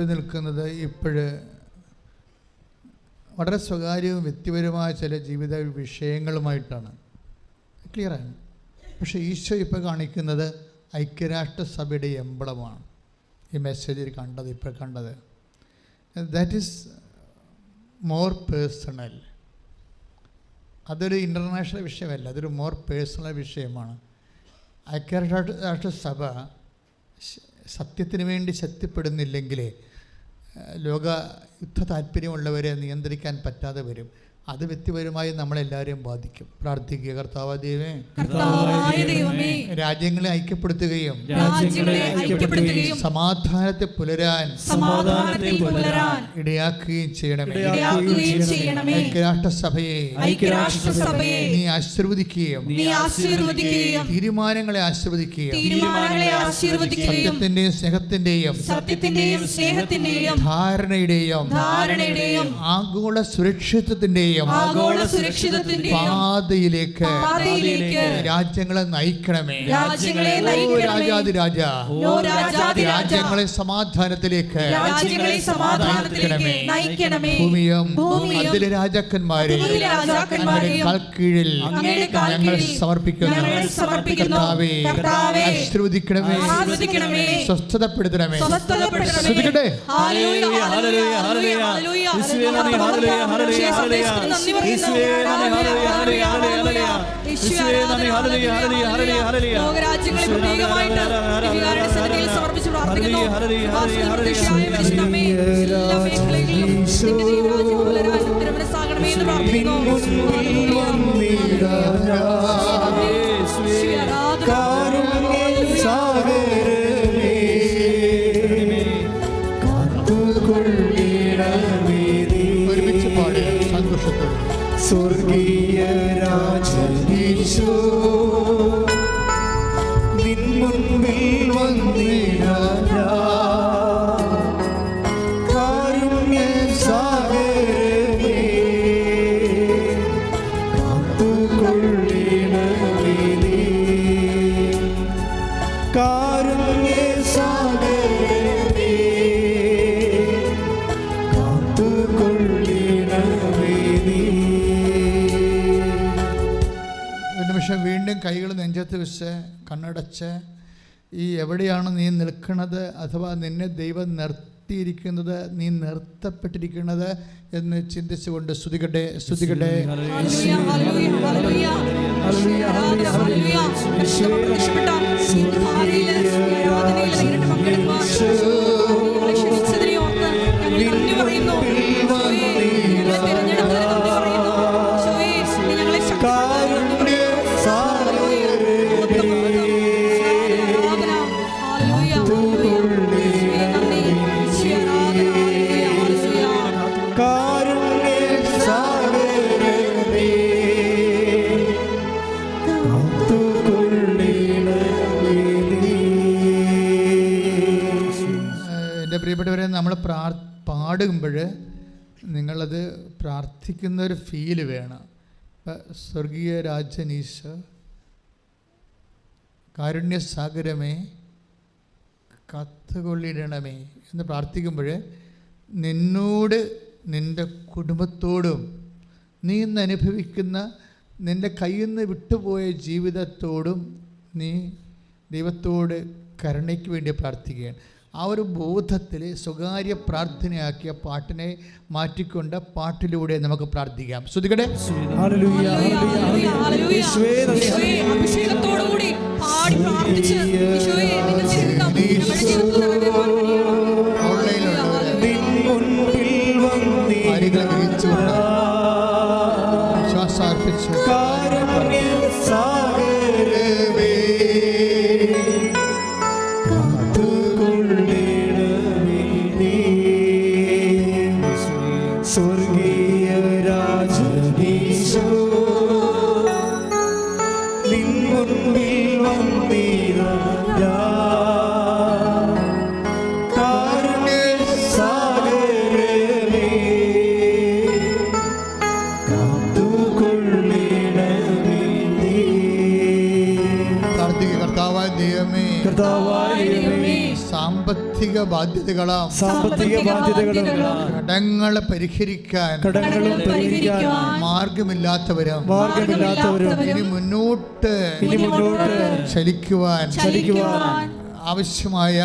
മുമ്പിൽ നിൽക്കുന്നത് ഇപ്പോഴ് വളരെ സ്വകാര്യവും വ്യക്തിപരമായ ചില ജീവിത വിഷയങ്ങളുമായിട്ടാണ്. ക്ലിയറാണ്. പക്ഷേ ഈശോ ഇപ്പോൾ കാണിക്കുന്നത് ഐക്യരാഷ്ട്രസഭയുടെ എംബ്ലമാണ്. ഈ മെസ്സേജിൽ കണ്ടത്, ഇപ്പോൾ കണ്ടത് ദാറ്റ് ഈസ് മോർ പേഴ്സണൽ. അതൊരു ഇൻ്റർനാഷണൽ വിഷയമല്ല, അതൊരു മോർ പേഴ്സണൽ വിഷയമാണ്. ഐക്യരാഷ്ട്രസഭ സത്യത്തിന് വേണ്ടി ശക്തിപ്പെടുന്നില്ലെങ്കിൽ ലോക യുദ്ധ താല്പര്യമുള്ളവരെ നിയന്ത്രിക്കാൻ പറ്റാതെ വരും. അത് വ്യക്തിപരമായി നമ്മളെല്ലാവരെയും ബാധിക്കും. പ്രാർത്ഥിക്കുക. കർത്താവായ ദൈവമേ, രാജ്യങ്ങളെ ഐക്യപ്പെടുത്തുകയും സമാധാനത്തെ പുലരാൻ ഇടയാക്കുകയും ചെയ്യണമേ. ഐക്യരാഷ്ട്രസഭയെ നീ ആശീർവദിക്കുകയും തീരുമാനങ്ങളെ ആശീർവദിക്കുകയും സത്യത്തിന്റെയും സ്നേഹത്തിന്റെയും ധാരണയുടെയും ആഗോള സുരക്ഷിതത്വത്തിന്റെയും പാതയിലേക്ക് രാജ്യങ്ങളെ നയിക്കണമേ. രാജ്യങ്ങളെ സമാധാനത്തിലേക്ക് നയിക്കണമേ. ഭൂമിയും അതിലെ രാജാക്കന്മാരെ കീഴിൽ ഞങ്ങൾ സമർപ്പിക്കുന്നു. കർത്താവേ, ആശീർവദിക്കണമേ, സ്വസ്ഥതപ്പെടുത്തണമേ. ശ്രദ്ധിക്കട്ടെ. ലോകരാജ്യങ്ങളെ പ്രത്യേകമായിട്ട് സന്നിധിയിൽ സമർപ്പിച്ച് പ്രാർത്ഥിക്കുന്നു. എല്ലാ മേഖലകളിലും തിരുമനസ്സാകണമേ എന്ന് പ്രാർത്ഥിക്കുന്നു. സ്വർഗീയ രാജനീശോ നിൻ മുൻപിൽ വന്നിടാ കാരുണ്യ സാഗരമേ കാത്തുകൊള്ളണമേ നീ. കാരുണ്യ സാഗരമേ കാത്തുകൊള്ളണമേ നീ. വീണ്ടും കൈകൾ നെഞ്ചത്ത് വെച്ച് കണ്ണടച്ച് ഈ എവിടെയാണ് നീ നിൽക്കുന്നത്, അഥവാ നിന്നെ ദൈവം നിർത്തിയിരിക്കുന്നത്, നീ നിർത്തപ്പെട്ടിരിക്കുന്നത് എന്ന് ചിന്തിച്ചുകൊണ്ട് സ്തുതിക്കട്ടെ. എൻ്റെ പ്രിയപ്പെട്ടവരെ, നമ്മൾ പാടുമ്പോൾ നിങ്ങളത് പ്രാർത്ഥിക്കുന്നൊരു ഫീല് വേണം. സ്വർഗീയ രാജനീശോ, കാരുണ്യസാഗരമേ, കാത്തുകൊള്ളിടണമേ എന്ന് പ്രാർത്ഥിക്കുമ്പോൾ നിന്നോട്, നിൻ്റെ കുടുംബത്തോടും, നീ ഇന്ന് അനുഭവിക്കുന്ന നിൻ്റെ കയ്യിൽ നിന്ന് വിട്ടുപോയ ജീവിതത്തോടും നീ ദൈവത്തോട് കരുണയ്ക്ക് വേണ്ടി പ്രാർത്ഥിക്കുകയാണ്. ആ ഒരു ബോധത്തിൽ സ്വകാര്യ പ്രാർത്ഥനയാക്കിയ പാട്ടിനെ മാറ്റിക്കൊണ്ട് പാട്ടിലൂടെ നമുക്ക് പ്രാർത്ഥിക്കാം. ശ്രദ്ധിക്കട്ടെ. ശ്വാസാർപ്പിച്ച് സ്വർഗീയ രാജനീശോ നിൻ മുൻപിൽ വന്നിടാ കാരുണ്യ സാഗരമേ കാത്തുകൊള്ളണമേ നീ. പ്രാർത്ഥിക്കുക. കർത്താവായ ദൈവമേ, കർത്താവായ ദൈവമേ, സാമ്പത്തിക സാമ്പത്തിക ബാധ്യതകളും കടങ്ങളെ പരിഹരിക്കാൻ മാർഗമില്ലാത്തവരും ഇനി മുന്നോട്ട് ചലിക്കുവാൻ ആവശ്യമായ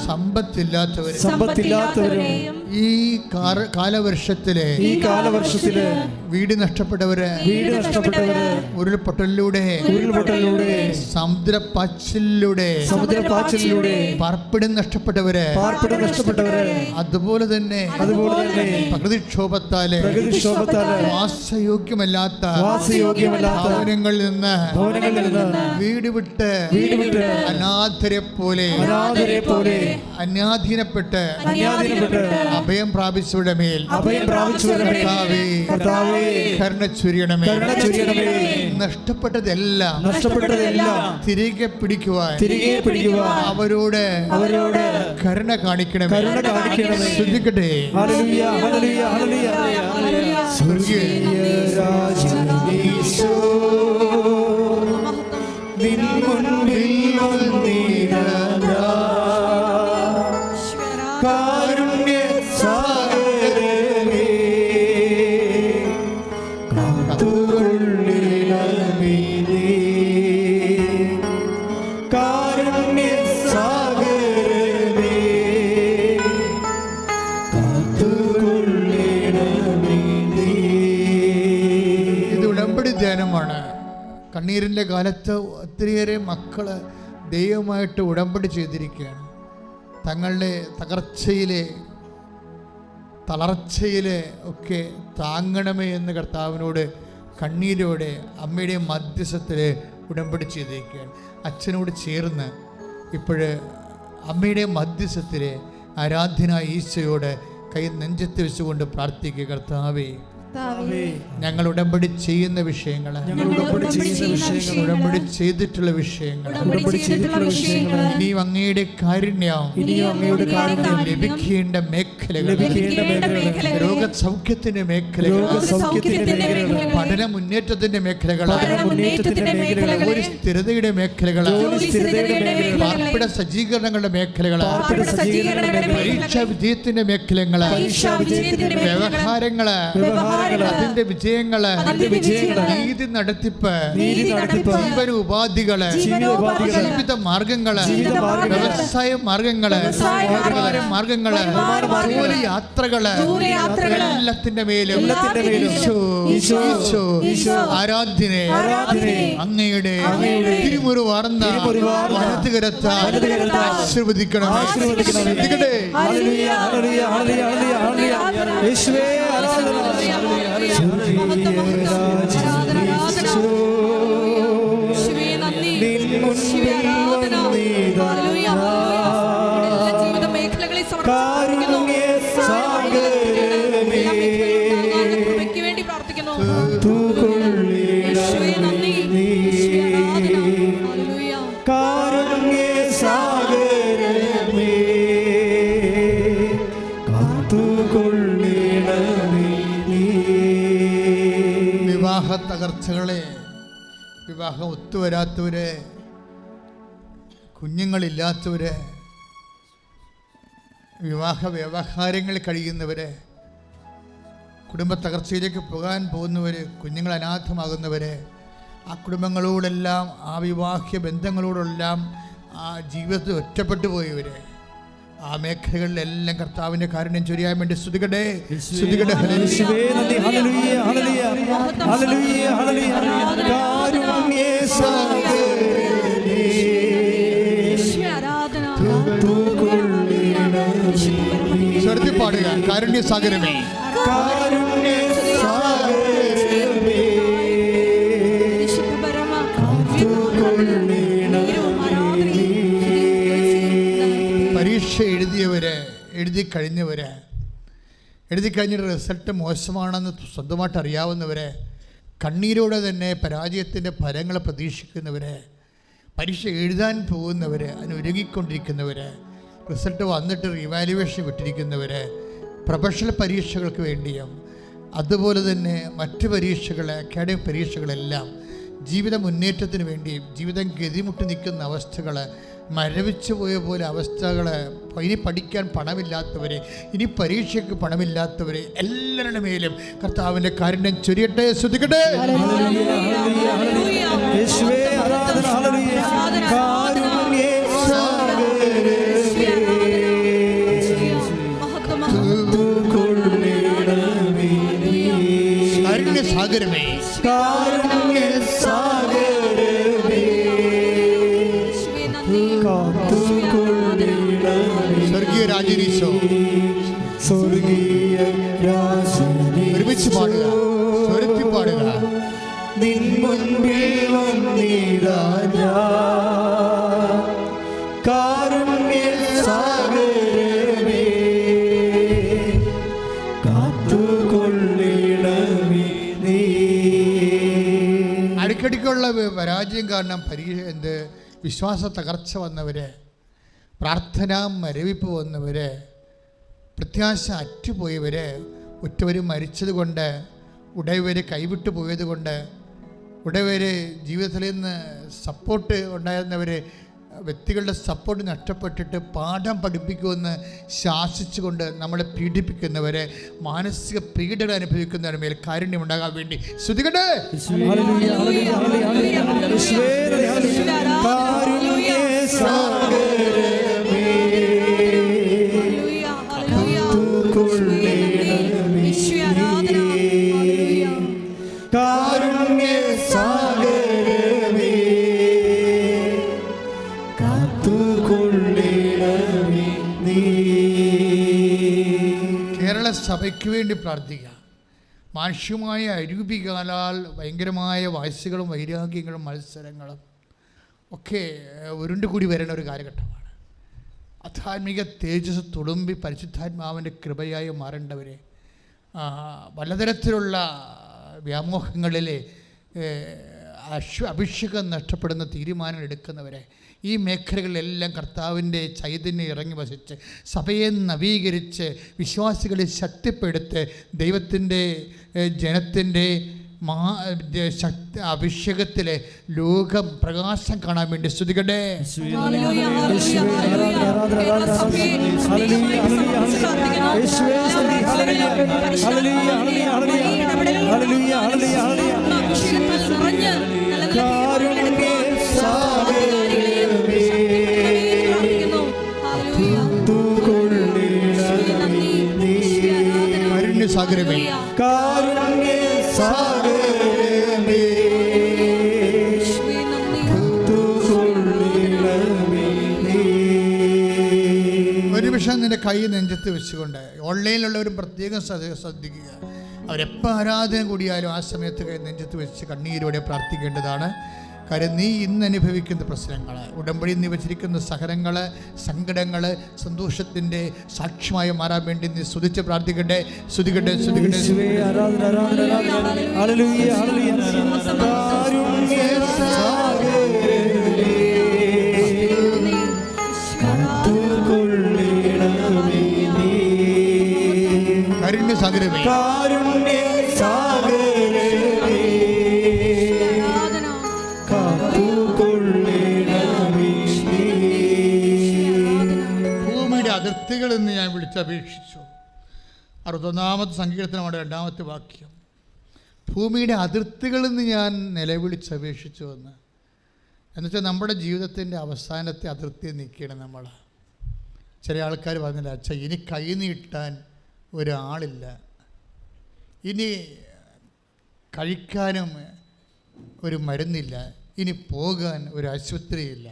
സമ്പത്തില്ലാത്തവരും ഈ കാലവർഷത്തിലെ വീട് നഷ്ടപ്പെട്ടവര് ഉരുൾപൊട്ടലിലൂടെ സമുദ്രപ്പാച്ചിലൂടെ പാർപ്പിടം നഷ്ടപ്പെട്ടവര് അതുപോലെ തന്നെ പ്രകൃതിക്ഷോഭത്താല് വാസയോഗ്യമല്ലാത്ത ഭവനങ്ങളിൽ നിന്ന് വീട് വിട്ട് അനാഥരെ പോലെ അന്യാധീനപ്പെട്ട് അഭയം പ്രാപിച്ചവരുടെ മേൽ കരുണ ചൊരിയണമേ. നഷ്ടപ്പെട്ടതെല്ലാം തിരികെ പിടിക്കുവാൻ അവരോട് കരുണ കാണിക്കണമേ. ശ്രദ്ധിക്കട്ടെ. കണ്ണീരിൻ്റെ കാലത്ത് ഒത്തിരിയേറെ മക്കള് ദൈവമായിട്ട് ഉടമ്പടി ചെയ്തിരിക്കുകയാണ്. തങ്ങളുടെ തകർച്ചയിലെ തളർച്ചയിലെ ഒക്കെ താങ്ങണമേ എന്ന് കർത്താവിനോട് കണ്ണീരോടെ അമ്മയുടെ മധ്യസ്ഥത്തിൽ ഉടമ്പടി ചെയ്തിരിക്കുകയാണ്. അച്ഛനോട് ചേർന്ന് ഇപ്പോഴ് അമ്മയുടെ മധ്യസ്ഥത്തിൽ ആരാധ്യനായ ഈശോയോട് കൈ നെഞ്ചത്ത് വെച്ചുകൊണ്ട് പ്രാർത്ഥിക്കുക. കർത്താവേ, ഞങ്ങൾ ഉടമ്പടി ചെയ്യുന്ന വിഷയങ്ങൾ, ഉടമ്പടി ചെയ്തിട്ടുള്ള വിഷയങ്ങൾ, ഇനിയും അങ്ങയുടെ കാരുണ്യം ലഭിക്കേണ്ട മേഖലകൾ, രോഗസൗഖ്യത്തിന്റെ മേഖലകൾ, പഠന മുന്നേറ്റത്തിന്റെ മേഖലകൾ, ഒരു സ്ഥിരതയുടെ മേഖലകൾ, പാർപ്പിട സജ്ജീകരണങ്ങളുടെ മേഖലകൾ, പരീക്ഷാ വിജയത്തിന്റെ മേഖലകൾ, വ്യവഹാരങ്ങള്, അതിന്റെ വിജയങ്ങള്, നീതി നടത്തിപ്പ്, ജീവന ഉപാധികള്, ജീവിത മാർഗങ്ങള്, വ്യവസായ മാർഗങ്ങള്, മാർഗങ്ങള്, യാത്രകള്, എല്ലാത്തിന്റെ മേലും ആരാധ്യനെ അങ്ങയുടെ തിരുമുറി വാർന്ന വലതുകരത്താൽ ആശീർവദിക്കണം. വിവാഹ തകർച്ചകളെ, വിവാഹം ഒത്തുവരാത്തവര്, കുഞ്ഞുങ്ങളില്ലാത്തവര്, വിവാഹ വ്യവഹാരങ്ങളിൽ കഴിയുന്നവര്, കുടുംബ തകർച്ചയിലേക്ക് പോകാൻ പോകുന്നവര്, കുഞ്ഞുങ്ങൾ അനാഥമാകുന്നവര്, ആ കുടുംബങ്ങളോടെല്ലാം, ആ വിവാഹ ബന്ധങ്ങളോടെല്ലാം ആ ജീവിതത്തിൽ ഒറ്റപ്പെട്ടു പോയവര്, ആ മേഖലകളിലെല്ലാം കർത്താവിന്റെ കാരുണ്യം ചൊരിയാൻ വേണ്ടി സ്തുതിക്കട്ടെ. പാടുക. കാരുണ്യ സാഗരമേ, പരീക്ഷ എഴുതിയവര്, എഴുതി കഴിഞ്ഞിട്ട് റിസൾട്ട് മോശമാണെന്ന് സ്വന്തമായിട്ട് അറിയാവുന്നവര്, കണ്ണീരോടെ തന്നെ പരാജയത്തിൻ്റെ ഫലങ്ങൾ പ്രതീക്ഷിക്കുന്നവര്, പരീക്ഷ എഴുതാൻ പോകുന്നവർ, അതിനൊരുങ്ങിക്കൊണ്ടിരിക്കുന്നവർ, റിസൾട്ട് വന്നിട്ട് റിവാലുവേഷൻ വിട്ടിരിക്കുന്നവർ, പ്രൊഫഷണൽ പരീക്ഷകൾക്ക് വേണ്ടിയും അതുപോലെ തന്നെ മറ്റ് പരീക്ഷകൾ, അക്കാഡമിക് പരീക്ഷകളെല്ലാം ജീവിത മുന്നേറ്റത്തിന് വേണ്ടിയും ജീവിതം ഗതിമുട്ടി നിൽക്കുന്ന അവസ്ഥകൾ മരവിച്ചു പോയ പോലെ അവസ്ഥകൾ, ഇനി പഠിക്കാൻ പണമില്ലാത്തവരെ, ഇനി പരീക്ഷയ്ക്ക് പണമില്ലാത്തവരെ എല്ലാവരുടെ മേലും കർത്താവിൻ്റെ കാരുണ്യം ചൊരിയട്ടെ. ശ്രദ്ധിക്കട്ടെ. യേശുവേ ആരാധന, ഹല്ലേലൂയ. കാരുണ്യേ സാഗരമേ, കാരുണ്യ സാഗരമേ, സ്വർഗീയ രാജനീശോ, സ്വർഗീയ രാജനീശോ, ഒരുമിച്ച് പാടുക, സ്വരത്തിൽ പാടുക. നിൻ മുൻപിൽ വന്നിടാ ഞാൻ, കാരുണ്യ സാഗരമേ, കാത്തുകൊള്ളിടമേ നീ. അടിക്കടിക്കുള്ള പരാജയം കാരണം വിശ്വാസ തകർച്ച വന്നവര്, പ്രാർത്ഥന മരവിപ്പ് വന്നവര്, പ്രത്യാശ അറ്റുപോയവര്, ഉറ്റവർ മരിച്ചത് കൊണ്ട്, ഉടയവർ കൈവിട്ടു പോയത് കൊണ്ട്, ഉടയവർ ജീവിതത്തിൽ നിന്ന് സപ്പോർട്ട് ഉണ്ടായിരുന്നവർ വ്യക്തികളുടെ സപ്പോർട്ട് നഷ്ടപ്പെട്ടിട്ട് പാഠം പഠിപ്പിക്കുമെന്ന് ശാസിച്ചുകൊണ്ട് നമ്മളെ പീഡിപ്പിക്കുന്നവരെ, മാനസിക പീഡനം അനുഭവിക്കുന്നവരുടെ മേൽ കാരുണ്യം ഉണ്ടാകാൻ വേണ്ടി സ്തുതിക്കട്ടെ. കേരള സഭയ്ക്ക് വേണ്ടി പ്രാർത്ഥിക്കുക. മാനുഷ്യമായ അരൂപികാലാൽ ഭയങ്കരമായ വാശികളും വൈരാഗ്യങ്ങളും മത്സരങ്ങളും ഒക്കെ ഉരുണ്ടുകൂടി വരുന്ന ഒരു കാലഘട്ടമാണ്. ആധ്യാത്മിക തേജസ് തുളുമ്പി പരിശുദ്ധാത്മാവിൻ്റെ കൃപയായി മാറേണ്ടവരെ, പലതരത്തിലുള്ള വ്യാമോഹങ്ങളിൽ അഭിഷേകം നഷ്ടപ്പെടുന്ന തീരുമാനങ്ങൾ എടുക്കുന്നവരെ, ഈ മേഖലകളിലെല്ലാം കർത്താവിൻ്റെ ചൈതന്യം ഇറങ്ങി വസിച്ച് സഭയെ നവീകരിച്ച് വിശ്വാസികളെ ശക്തിപ്പെടുത്ത് ദൈവത്തിൻ്റെ ജനത്തിൻ്റെ അഭിഷേകത്തിലെ ലോകം പ്രകാശം കാണാൻ വേണ്ടി സ്തുതിക്കട്ടെ. സാഗരമേ, കാരുണ്യ സാഗരമേ, ഒരു നിമിഷം നിന്റെ കൈ നെഞ്ചത്ത് വെച്ചുകൊണ്ട്, ഓൺലൈനിലുള്ളവരും പ്രത്യേകം ശ്രദ്ധിക്കുക. അവരെപ്പോൾ ആരാധന കൂടിയാലും ആ സമയത്ത് കൈ നെഞ്ചത്ത് വെച്ച് കണ്ണീരോടെ പ്രാർത്ഥിക്കേണ്ടതാണ്. കാര്യം നീ ഇന്ന് അനുഭവിക്കുന്ന പ്രശ്നങ്ങൾ, ഉടമ്പടി നീ വച്ചിരിക്കുന്ന സഹനങ്ങൾ, സങ്കടങ്ങൾ സന്തോഷത്തിൻ്റെ സാക്ഷ്യമായി മാറാൻ വേണ്ടി നീ സ്തുതിച്ച് പ്രാർത്ഥിക്കട്ടെ. സ്തുതിക്കട്ടെ, സ്തുതിക്കട്ടെ. കാരുണ്യ സാഗരമേ, കാരുണ്യ സാഗരമേ, ഭൂമിയുടെ അതിർത്തികളിൽ നിന്ന് ഞാൻ വിളിച്ചപേക്ഷിച്ചു. 61-ാമത്തെ സങ്കീർത്തനമാണ് 2-ാമത്തെ വാക്യം. ഭൂമിയുടെ അതിർത്തികളിൽ നിന്ന് ഞാൻ നിലവിളിച്ചപേക്ഷിച്ചു എന്ന്. എന്നുവെച്ചാൽ നമ്മുടെ ജീവിതത്തിൻ്റെ അവസാനത്തെ അതിർത്തി നിൽക്കുകയാണ് നമ്മൾ. ചില ആൾക്കാർ പറഞ്ഞില്ല, അച്ഛാ ഇനി കൈ നീട്ടാൻ ഒരാളില്ല, ഇനി കഴിക്കാനും ഒരു മരുന്നില്ല, ഇനി പോകാൻ ഒരു ആശുപത്രിയില്ല.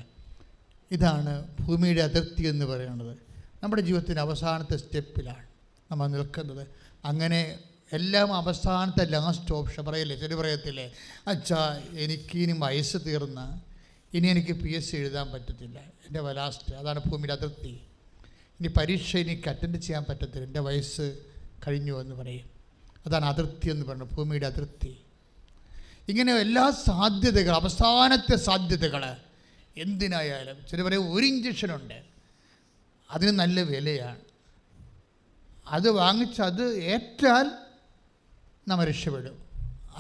ഇതാണ് ഭൂമിയുടെ അതിർത്തി എന്ന് പറയുന്നത്. നമ്മുടെ ജീവിതത്തിൻ്റെ അവസാനത്തെ സ്റ്റെപ്പിലാണ് നമ്മൾ നിൽക്കുന്നത്. അങ്ങനെ എല്ലാം അവസാനത്തെ ലാസ്റ്റ് ഓപ്ഷൻ പറയില്ലേ, ശരി പറയത്തില്ലേ, അച്ഛാ എനിക്കിനി വയസ്സ് തീർന്ന, ഇനി എനിക്ക് PSC എഴുതാൻ പറ്റത്തില്ല, എൻ്റെ ലാസ്റ്റ്. അതാണ് ഭൂമിയുടെ അതിർത്തി. ഇനി പരീക്ഷ എനിക്ക് അറ്റൻഡ് ചെയ്യാൻ പറ്റത്തില്ല, എൻ്റെ വയസ്സ് കഴിഞ്ഞു എന്ന് പറയും. അതാണ് അതിർത്തി എന്ന് പറയുന്നത്, ഭൂമിയുടെ അതിർത്തി. ഇങ്ങനെ എല്ലാ സാധ്യതകൾ, അവസാനത്തെ സാധ്യതകൾ എന്തിനായാലും, ചില പറയും ഒരു ഇഞ്ചക്ഷനുണ്ട്, അതിന് നല്ല വിലയാണ്, അത് വാങ്ങിച്ച് അത് ഏറ്റാൽ നമ്മൾ രക്ഷപ്പെടും.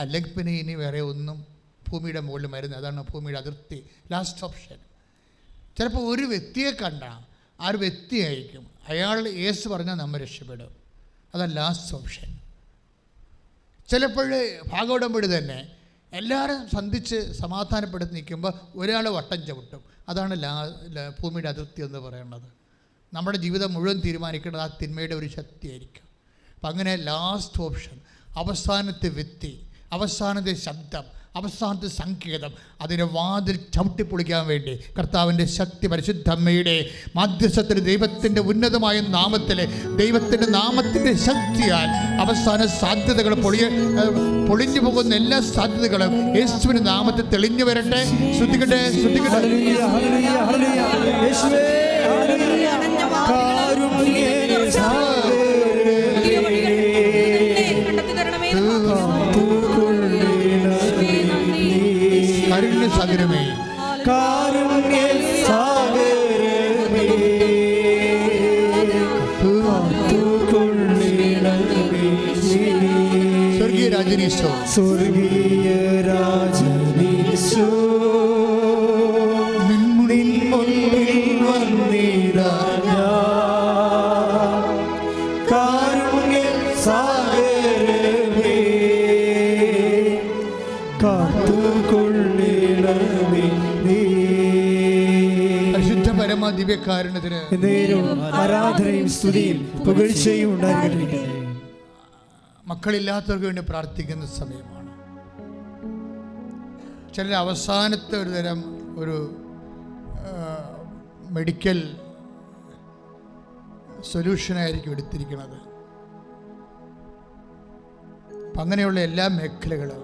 അല്ലെങ്കിൽ പിന്നെ ഇനി വേറെ ഒന്നും ഭൂമിയുടെ മുകളിൽ മരുന്ന്. അതാണ് ഭൂമിയുടെ അതിർത്തി, ലാസ്റ്റ് ഓപ്ഷൻ. ചിലപ്പോൾ ഒരു വ്യക്തിയെ കണ്ടാൽ ആ ഒരു വ്യക്തിയായിരിക്കും, അയാൾ യേശു പറഞ്ഞാൽ നമ്മൾ രക്ഷപ്പെടും. അതാണ് ലാസ്റ്റ് ഓപ്ഷൻ. ചിലപ്പോൾ ഭാഗോടമ്പടി തന്നെ എല്ലാവരും സന്ധിച്ച് സമാധാനപ്പെടുത്തി നിൽക്കുമ്പോൾ ഒരാൾ വട്ടം ചവിട്ടും. അതാണ് ഭൂമിയുടെ അതിർത്തി എന്ന് പറയുന്നത്. നമ്മുടെ ജീവിതം മുഴുവൻ തീരുമാനിക്കേണ്ടത് ആ തിന്മയുടെ ഒരു ശക്തിയായിരിക്കും. അപ്പം അങ്ങനെ ലാസ്റ്റ് ഓപ്ഷൻ, അവസാനത്തെ വ്യക്തി, അവസാനത്തെ ശബ്ദം, അവസാനത്തെ സങ്കേതം, അതിൻ്റെ വാതിൽ ചവിട്ടിപ്പൊളിക്കാൻ വേണ്ടി കർത്താവിൻ്റെ ശക്തി പരിശുദ്ധമ്മയുടെ മാധ്യസ്ഥത്തിൽ ദൈവത്തിൻ്റെ ഉന്നതമായ നാമത്തിൽ, ദൈവത്തിൻ്റെ നാമത്തിൻ്റെ ശക്തിയാൽ അവസാന സാധ്യതകൾ പൊളിഞ്ഞു പോകുന്ന എല്ലാ സാധ്യതകളും യേശുവിൻ്റെ നാമത്തിൽ തെളിഞ്ഞു വരട്ടെ. ശ്രദ്ധിക്കട്ടെ, ശ്രദ്ധിക്കട്ടെ. സാഗരമേ, കാരുണ്യ സാഗരമേ, സ്വർഗീയ രാജനീശോ, സ്വർഗീയ രാജനീശോ, നിൻ മുന്നിൽ വന്നിടാ കാരുണ്യ സാഗരമേ, പരിശുദ്ധ പരമ ദിവ്യകാരുണ്യത്തിന് ആരാധനയും സ്തുതിയും പുകഴ്ചയും ഉണ്ടാകട്ടെ. മക്കളില്ലാത്തവർക്ക് വേണ്ടി പ്രാർത്ഥിക്കുന്ന സമയമാണ്. ചിലർ അവസാനത്തെ ഒരു തരം ഒരു മെഡിക്കൽ സൊല്യൂഷനായിരിക്കും എടുത്തിരിക്കുന്നത്. അപ്പം അങ്ങനെയുള്ള എല്ലാ മേഖലകളും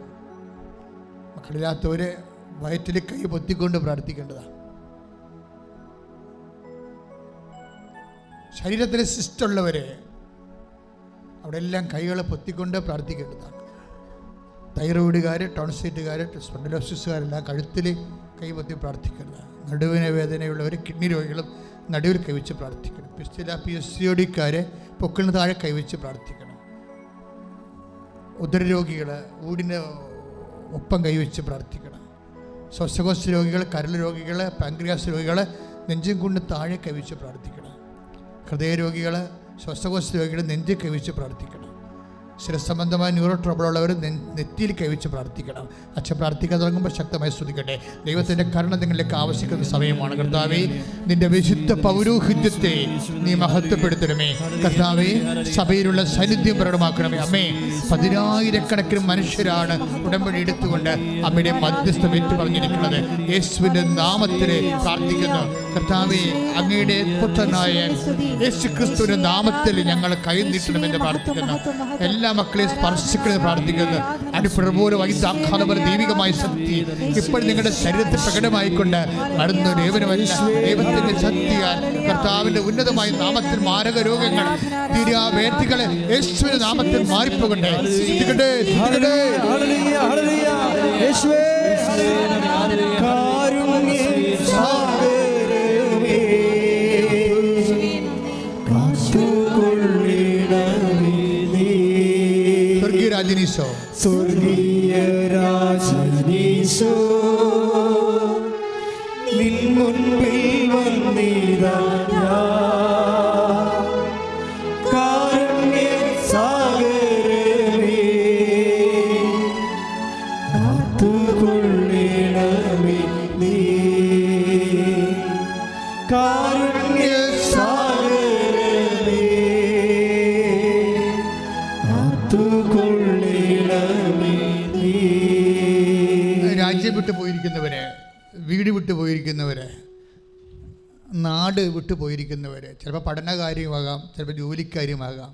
മക്കളില്ലാത്തവരെ വയറ്റിൽ കൈ പൊത്തിക്കൊണ്ട് പ്രാർത്ഥിക്കേണ്ടതാണ്. ശരീരത്തിലെ സിസ്റ്റുള്ളവരെ അവിടെ എല്ലാം കൈകളെ പൊത്തിക്കൊണ്ട് പ്രാർത്ഥിക്കേണ്ടതാണ്. തൈറോയിഡുകാർ, ടോൺസൈറ്റുകാർ, സ്പോണ്ടിലോസിസുകാരെല്ലാം കഴുത്തിൽ കൈ പൊത്തി പ്രാർത്ഥിക്കേണ്ടതാണ്. നടുവിന് വേദനയുള്ളവർ, കിഡ്നി രോഗികളും നടുവിൽ കൈവച്ച് പ്രാർത്ഥിക്കണം. PSCODക്കാരെ പൊക്കിളിന് താഴെ കൈവച്ച് പ്രാർത്ഥിക്കണം. ഉദരരോഗികൾ ഊടിന് ഒപ്പം കൈവച്ച് പ്രാർത്ഥിക്കണം. ശ്വാസകോശ രോഗികൾ, കരൾ രോഗികൾ, പാൻക്രിയാസ് രോഗികൾ നെഞ്ചും കൊണ്ട് താഴെ കൈവച്ച് പ്രാർത്ഥിക്കണം. ഹൃദയരോഗികൾ, ശ്വാസകോശ രോഗികൾ നെഞ്ചിൽ കൈവച്ച് പ്രാർത്ഥിക്കണം. ശിരസംബന്ധമായ ന്യൂറോ ട്രബിളുള്ളവർ നെറ്റിയിൽ കൈവച്ച് പ്രാർത്ഥിക്കണം. അച്ഛൻ പ്രാർത്ഥിക്കാൻ തുടങ്ങുമ്പോൾ ശക്തമായി സ്തുതിക്കട്ടെ. ദൈവത്തിൻ്റെ കരുണ നിങ്ങളിലേക്ക് ആവശ്യിക്കുന്ന സമയമാണ്. കർത്താവേ, നിന്റെ വിശുദ്ധ പൗരോഹിത്യത്തെ നീ മഹത്വപ്പെടുത്തണമേ. കർത്താവേ, സഭയിലുള്ള സാന്നിധ്യം പ്രകടമാക്കണമേ. അമ്മേ, 10,000-കണക്കിന് മനുഷ്യരാണ് ഉടമ്പടി എടുത്തുകൊണ്ട് അമ്മയുടെ മധ്യസ്ഥം ഏറ്റു പറഞ്ഞിരിക്കുന്നത്. യേശുവിൻ്റെ നാമത്തിൽ പ്രാർത്ഥിക്കുന്നു. കർത്താവേ, അങ്ങയുടെ പുത്രനായ യേശു ക്രിസ്തുവിൻ്റെ നാമത്തിൽ ഞങ്ങൾ കൈ നീട്ടണമെന്ന് പ്രാർത്ഥിക്കുന്നു. എല്ലാ മക്കളെ സ്പർശിക്കുന്നത് പ്രാർത്ഥിക്കുന്നു. അടിപ്രപോലെ വൈദ്യാഘാതപര ദൈവികമായ ശക്തി ഇപ്പോൾ നിങ്ങളുടെ ശരീരത്തിൽ പ്രകടമായിക്കൊണ്ട് നടന്ന ദൈവത്തിന്റെ ശക്തിയാൽ കർത്താവിന്റെ ഉന്നതമായ നാമത്തിൽ മാരക രോഗങ്ങൾ, വേദികളെ യേശുവിന്റെ നാമത്തിൽ മാറിപ്പോകട്ടെ. രാജനീശോ, സ്വർഗീയ രാജനീശോ, നിൻ മുൻപിൽ വന്നിടാ കാരുണ്യ സാഗരമേ, കാത്തുകൊള്ളണമേ നീ കാരുണ്യ സാഗരമേ, രാജ്യം വിട്ടു പോയിരിക്കുന്നവര്, വീട് വിട്ടു പോയിരിക്കുന്നവര്, നാട് വിട്ടു പോയിരിക്കുന്നവര്, ചിലപ്പോൾ പഠനകാര്യമാകാം, ചിലപ്പോൾ ജോലിക്കാര്യമാകാം,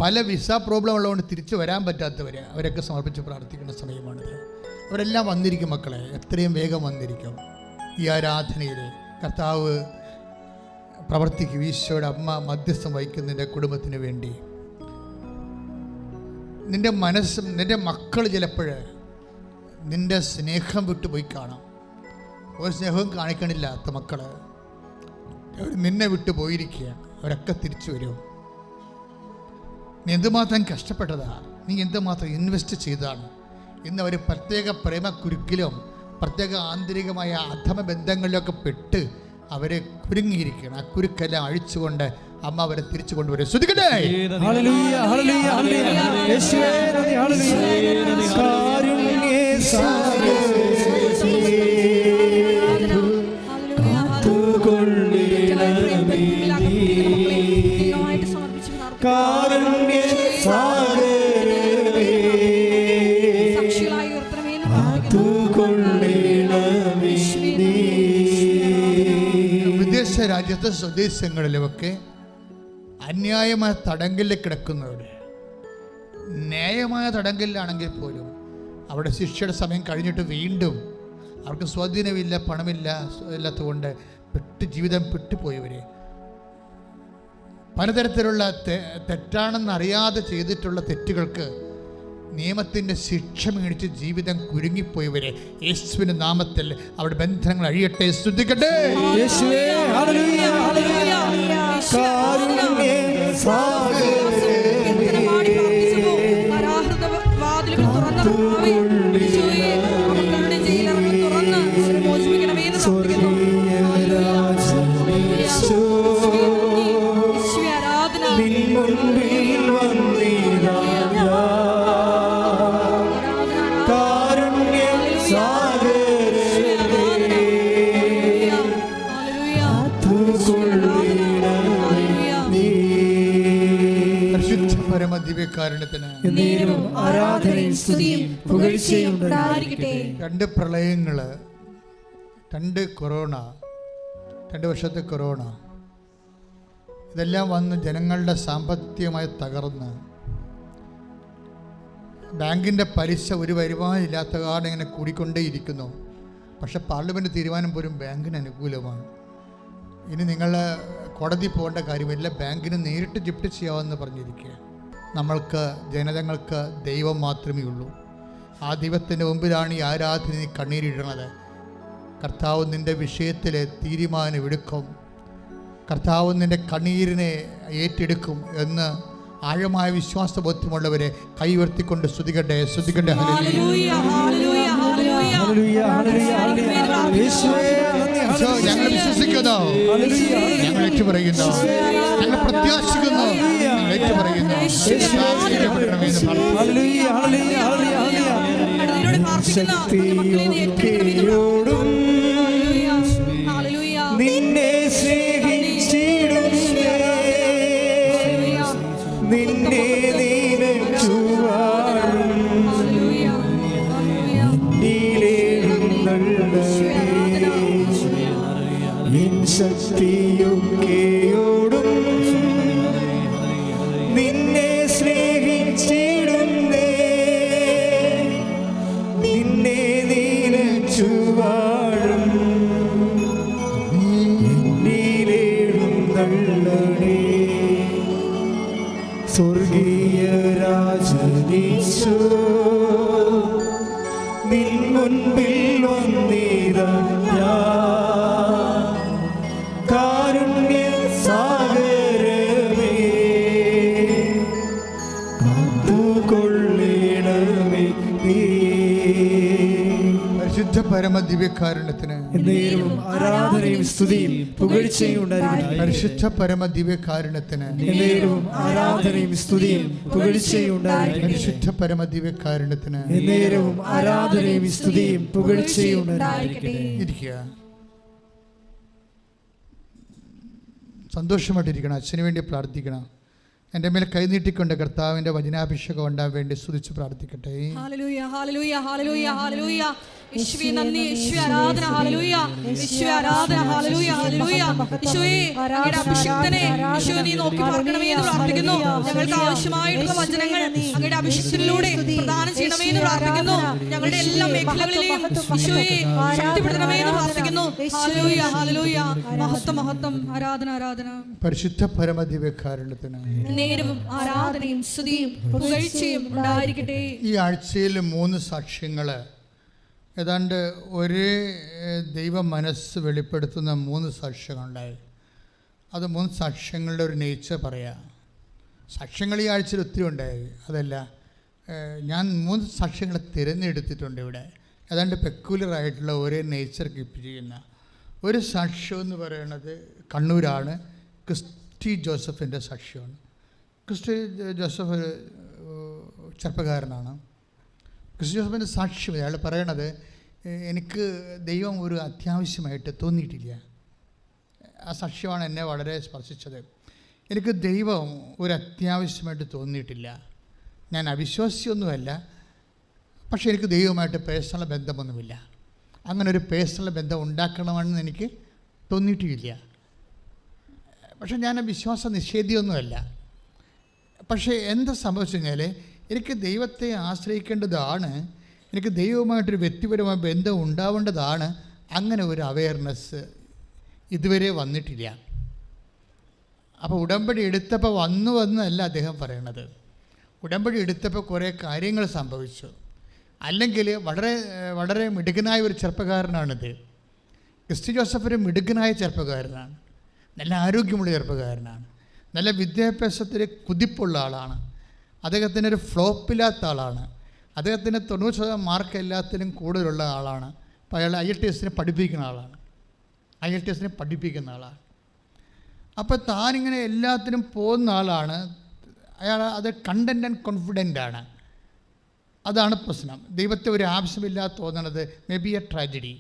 പല വിസ പ്രോബ്ലം ഉള്ളതുകൊണ്ട് തിരിച്ചു വരാൻ പറ്റാത്തവർ, അവരൊക്കെ സമർപ്പിച്ച് പ്രാർത്ഥിക്കേണ്ട സമയമാണിത്. അവരെല്ലാം വന്നിരിക്കും മക്കളെ, എത്രയും വേഗം വന്നിരിക്കും. ഈ ആരാധനയിൽ കർത്താവ് പ്രവർത്തിക്കും. ഈശോയുടെ അമ്മ മധ്യസ്ഥം വഹിക്കുന്നതിൻ്റെ കുടുംബത്തിന് വേണ്ടി. നിൻ്റെ മനസ്സും നിൻ്റെ മക്കൾ ചിലപ്പോൾ നിൻ്റെ സ്നേഹം വിട്ടുപോയി കാണാം. ഒരു സ്നേഹവും കാണിക്കണില്ലാത്ത മക്കൾ അവർ നിന്നെ വിട്ടു പോയിരിക്കുകയാണ്. അവരൊക്കെ തിരിച്ചു വരും. നീ എന്തുമാത്രം കഷ്ടപ്പെട്ടതാണ്, നീ എന്തുമാത്രം ഇൻവെസ്റ്റ് ചെയ്തതാണ്. ഇന്ന് അവർ പ്രത്യേക പ്രേമക്കുരുക്കിലും പ്രത്യേക ആന്തരികമായ അധമ ബന്ധങ്ങളിലൊക്കെ പെട്ട് അവരെ കുരുങ്ങിയിരിക്കുകയാണ്. ആ കുരുക്കെല്ലാം അഴിച്ചുകൊണ്ട് അമ്മ അവരെ തിരിച്ചു കൊണ്ടുവരും. ശ്രദ്ധിക്കട്ടെ. ഹല്ലേലൂയ ഹല്ലേലൂയ ഹല്ലേലൂയ യേശുവേ നന്ദി ഹല്ലേലൂയ കാരുണ്യ സാഗരമേ കാരുണ്യ സാഗരമേ വിദേശ രാജ്യത്തെ സ്വദേശങ്ങളിലുമൊക്കെ അന്യായമായ തടങ്കലിൽ കിടക്കുന്നവർ ന്യായമായ തടങ്കലിലാണെങ്കിൽ പോലും അവിടെ ശിക്ഷയുടെ സമയം കഴിഞ്ഞിട്ട് വീണ്ടും അവർക്ക് സ്വാധീനമില്ല, പണമില്ല, ഇല്ലാത്തതുകൊണ്ട് ജീവിതം പെട്ടുപോയവർ, പലതരത്തിലുള്ള തെറ്റാണെന്നറിയാതെ ചെയ്തിട്ടുള്ള തെറ്റുകൾക്ക് നിയമത്തിൻ്റെ ശിക്ഷ മേടിച്ച് ജീവിതം കുരുങ്ങിപ്പോയവരെ യേശുവിൻ്റെ നാമത്തിൽ അവരുടെ ബന്ധങ്ങൾ അഴിയട്ടെ. ശ്രദ്ധിക്കട്ടെ. യേശുവേ ഹല്ലേലൂയ ഹല്ലേലൂയ കാരുണ്യ സാഗരമേ സ്വർഗീയ രാജനീശോ നിൻ മുൻപിൽ വന്നിതാ കാരുണ്യ സാഗരമേ പരിശുദ്ധ പരമദിവ്യകാരുണ്യത്തിന് ആരാധനയും സ്തുതിയും പുകഴ്ചയും ഉണ്ടായിരിക്കട്ടെ. 2 പ്രളയങ്ങള്, 2 കൊറോണ, 2 വർഷത്തെ കൊറോണ, ഇതെല്ലാം വന്ന് ജനങ്ങളുടെ സാമ്പത്തികമായി തകർന്ന് ബാങ്കിൻ്റെ പലിശ ഒരു വരുമാനം ഇല്ലാത്ത കാരണം ഇങ്ങനെ കൂടിക്കൊണ്ടേയിരിക്കുന്നു. പക്ഷെ പാർലമെൻറ്റ് തീരുമാനം പോലും ബാങ്കിന് അനുകൂലമാണ്. ഇനി നിങ്ങൾ കോടതി പോകേണ്ട കാര്യമില്ല, ബാങ്കിന് നേരിട്ട് ജപ്തി ചെയ്യാമെന്ന് പറഞ്ഞിരിക്കുക. നമ്മൾക്ക് ജനതകൾക്ക് ദൈവം മാത്രമേ ഉള്ളൂ. ആ ദൈവത്തിൻ്റെ മുമ്പിലാണ് ഈ ആരാധന കണ്ണീരിടണത്. കർത്താവ് നിൻ്റെ വിഷയത്തിൽ തീരുമാനമെടുക്കും, കർത്താവ് നിൻ്റെ കണ്ണീരിനെ ഏറ്റെടുക്കും എന്ന് ആഴമായ വിശ്വാസബോധ്യമുള്ളവരെ കൈവർത്തിക്കൊണ്ട് സ്തുതിക്കട്ടെ. സ്തുതിക്കട്ടെ. ഹല്ലേലൂയ ഹല്ലേലൂയ ഹല്ലേലൂയ യേശുവേ നന്ദി ഞങ്ങൾ വിശ്വസിക്കുന്നു, ഞങ്ങൾ ഏറ്റുപറയുന്നു, ഞങ്ങൾ പ്രത്യാശിക്കുന്നു, ഞങ്ങൾ ഏറ്റുപറയുന്നു. ഹല്ലേലൂയ ഹല്ലേലൂയ ഹല്ലേലൂയ ശക്തിയൊക്കെയോടും നിന്നെ സ്നേഹിച്ചിടുന്നേ നിന്നെ നിനച്ചുവാഴും നിൻ ശക്തിയൊക്കെയോടും നിന്നെ സ്നേഹിച്ചിടുന്നേ നിന്നെ നിനച്ചുവാഴും സ്വർഗീയ രാജനീശോ നിൻ മുൻപിൽ വന്നിതാ കാരുണ്യ സാഗരമേ കാത്തുകൊള്ളണമേ നീ. പരിശുദ്ധ പരമദിവ്യകാരുണ്യത്തിന് എന്നേരവും ആരാധനയും സ്തുതിയും പുകഴ്ചയും ഉണ്ടായിരിക്കട്ടെ. പരിശുദ്ധ പരമദിവ്യകാരുണ്യത്തിന് എന്നേരവും ആരാധനയും സ്തുതിയും പുകഴ്ചയും ഉണ്ടായിരിക്കട്ടെ. പരിശുദ്ധ പരമദിവ്യകാരുണ്യത്തിന് എന്നേരവും ആരാധനയും സ്തുതിയും പുകഴ്ചയും ഉണ്ടായിരിക്കട്ടെ. ഇരിക്കുക. സന്തോഷമായിട്ടിരിക്കണം. അച്ഛന് വേണ്ടി പ്രാർത്ഥിക്കണം. എൻ്റെ മേൽ കൈനീട്ടിക്കൊണ്ട് കർത്താവിൻ്റെ വചനാഭിഷേകം ഉണ്ടാകാൻ വേണ്ടി സ്തുതിച്ച് പ്രാർത്ഥിക്കട്ടെ. ഹല്ലേലൂയ ഹല്ലേലൂയ ഹല്ലേലൂയ ഹല്ലേലൂയ യേശുവേ നന്ദി, യേശുവേ ആരാധന, ഹല്ലേലൂയ യേശുവേ ആരാധന, ഹല്ലേലൂയ ഹല്ലേലൂയ യേശുവേ അങ്ങയുടെ അഭിഷിക്തനെ യേശുവേ നീ നോക്കി പാർക്കണമേ എന്ന് പ്രാർത്ഥിക്കുന്നു. ഞങ്ങൾക്ക് ആവശ്യമായിട്ടുള്ള വചനങ്ങൾ അങ്ങയുടെ അഭിഷിക്തനിലൂടെ പ്രദാനം ചെയ്യണമേ എന്ന് പ്രാർത്ഥിക്കുന്നു. ഞങ്ങളുടെ എല്ലാ മേഖലകളിലെയും യേശുവേ ശക്തിപ്പെടുത്തണമേ എന്ന് പ്രാർത്ഥിക്കുന്നു. ഹല്ലേലൂയ ഹല്ലേലൂയ മഹത്വം മഹത്വം ആരാധന ആരാധന. പരിശുദ്ധ പരമദിവ്യകാരുണ്യത്തിന് നേരവും ആരാധനയും സ്തുതിയും പുകഴ്ചയും ഉണ്ടായിരിക്കട്ടെ. ഈ ആഴ്ചയിൽ 3 സാക്ഷ്യങ്ങൾ, ഏതാണ്ട് ഒരേ ദൈവ മനസ്സ് വെളിപ്പെടുത്തുന്ന 3 സാക്ഷ്യങ്ങളുണ്ടായി. അത് 3 സാക്ഷ്യങ്ങളുടെ ഒരു നേച്ചർ പറയാം. സാക്ഷ്യങ്ങൾ ഈ ആഴ്ചയിൽ ഒത്തിരി ഉണ്ടായി. അതല്ല, ഞാൻ 3 സാക്ഷ്യങ്ങളെ തിരഞ്ഞെടുത്തിട്ടുണ്ട് ഇവിടെ. ഏതാണ്ട് പെക്യുലറായിട്ടുള്ള ഒരേ നേച്ചർ കീപ്പ് ചെയ്യുന്ന ഒരു സാക്ഷ്യം എന്ന് പറയുന്നത് കണ്ണൂരാണ്. ക്രിസ്റ്റി ജോസഫിൻ്റെ സാക്ഷ്യമാണ്. ക്രിസ്റ്റി ജോസഫ് ഒരു ചെറുപ്പക്കാരനാണ്. ക്രിസ്റ്റി ജോസഫിൻ്റെ സാക്ഷ്യം അയാൾ പറയണത്, എനിക്ക് ദൈവം ഒരു അത്യാവശ്യമായിട്ട് തോന്നിയിട്ടില്ല. ആ സാക്ഷ്യമാണ് എന്നെ വളരെ സ്പർശിച്ചത്. എനിക്ക് ദൈവം ഒരു അത്യാവശ്യമായിട്ട് തോന്നിയിട്ടില്ല. ഞാൻ അവിശ്വാസിയൊന്നുമല്ല, പക്ഷേ എനിക്ക് ദൈവമായിട്ട് പേഴ്സണൽ ബന്ധമൊന്നുമില്ല. അങ്ങനെ ഒരു പേഴ്സണൽ ബന്ധം ഉണ്ടാക്കണമെന്ന് എനിക്ക് തോന്നിയിട്ടില്ല. പക്ഷേ ഞാൻ വിശ്വാസ നിഷേധിയൊന്നുമല്ല. പക്ഷേ എന്താ സംഭവിച്ചു കഴിഞ്ഞാൽ, എനിക്ക് ദൈവത്തെ ആശ്രയിക്കേണ്ടതാണ്, എനിക്ക് ദൈവവുമായിട്ടൊരു വ്യക്തിപരമായ ബന്ധം ഉണ്ടാവേണ്ടതാണ്. അങ്ങനെ ഒരു അവയർനെസ് ഇതുവരെ വന്നിട്ടില്ല. അപ്പോൾ ഉടമ്പടി എടുത്തപ്പോൾ വന്നല്ല അദ്ദേഹം പറയണത്. ഉടമ്പടി എടുത്തപ്പോൾ കുറേ കാര്യങ്ങൾ സംഭവിച്ചു. അല്ലെങ്കിൽ വളരെ വളരെ മിടുക്കനായ ഒരു ചെറുപ്പക്കാരനാണിത്. ക്രിസ്റ്റി ജോസഫ് ഒരു മിടുക്കനായ ചെറുപ്പക്കാരനാണ്, നല്ല ആരോഗ്യമുള്ള ചെറുപ്പക്കാരനാണ്, നല്ല വിദ്യാഭ്യാസത്തിൽ കുതിപ്പുള്ള ആളാണ്. അദ്ദേഹത്തിനൊരു ഫ്ലോപ്പില്ലാത്ത ആളാണ്. അദ്ദേഹത്തിന് 90% മാർക്ക് എല്ലാത്തിനും കൂടുതലുള്ള ആളാണ്. അപ്പോൾ അയാൾ IELTS പഠിപ്പിക്കുന്ന ആളാണ്. IELTS പഠിപ്പിക്കുന്ന ആളാണ്. അപ്പോൾ താനിങ്ങനെ എല്ലാത്തിനും പോകുന്ന ആളാണ്. അയാൾ അത് കണ്ടൻ്റ് ആൻഡ് കോൺഫിഡൻ്റ് ആണ്. അതാണ് പ്രശ്നം. ദൈവത്തെ ഒരു ആവശ്യമില്ലാതെ തോന്നണത് മേ ബി എ ട്രാജഡി.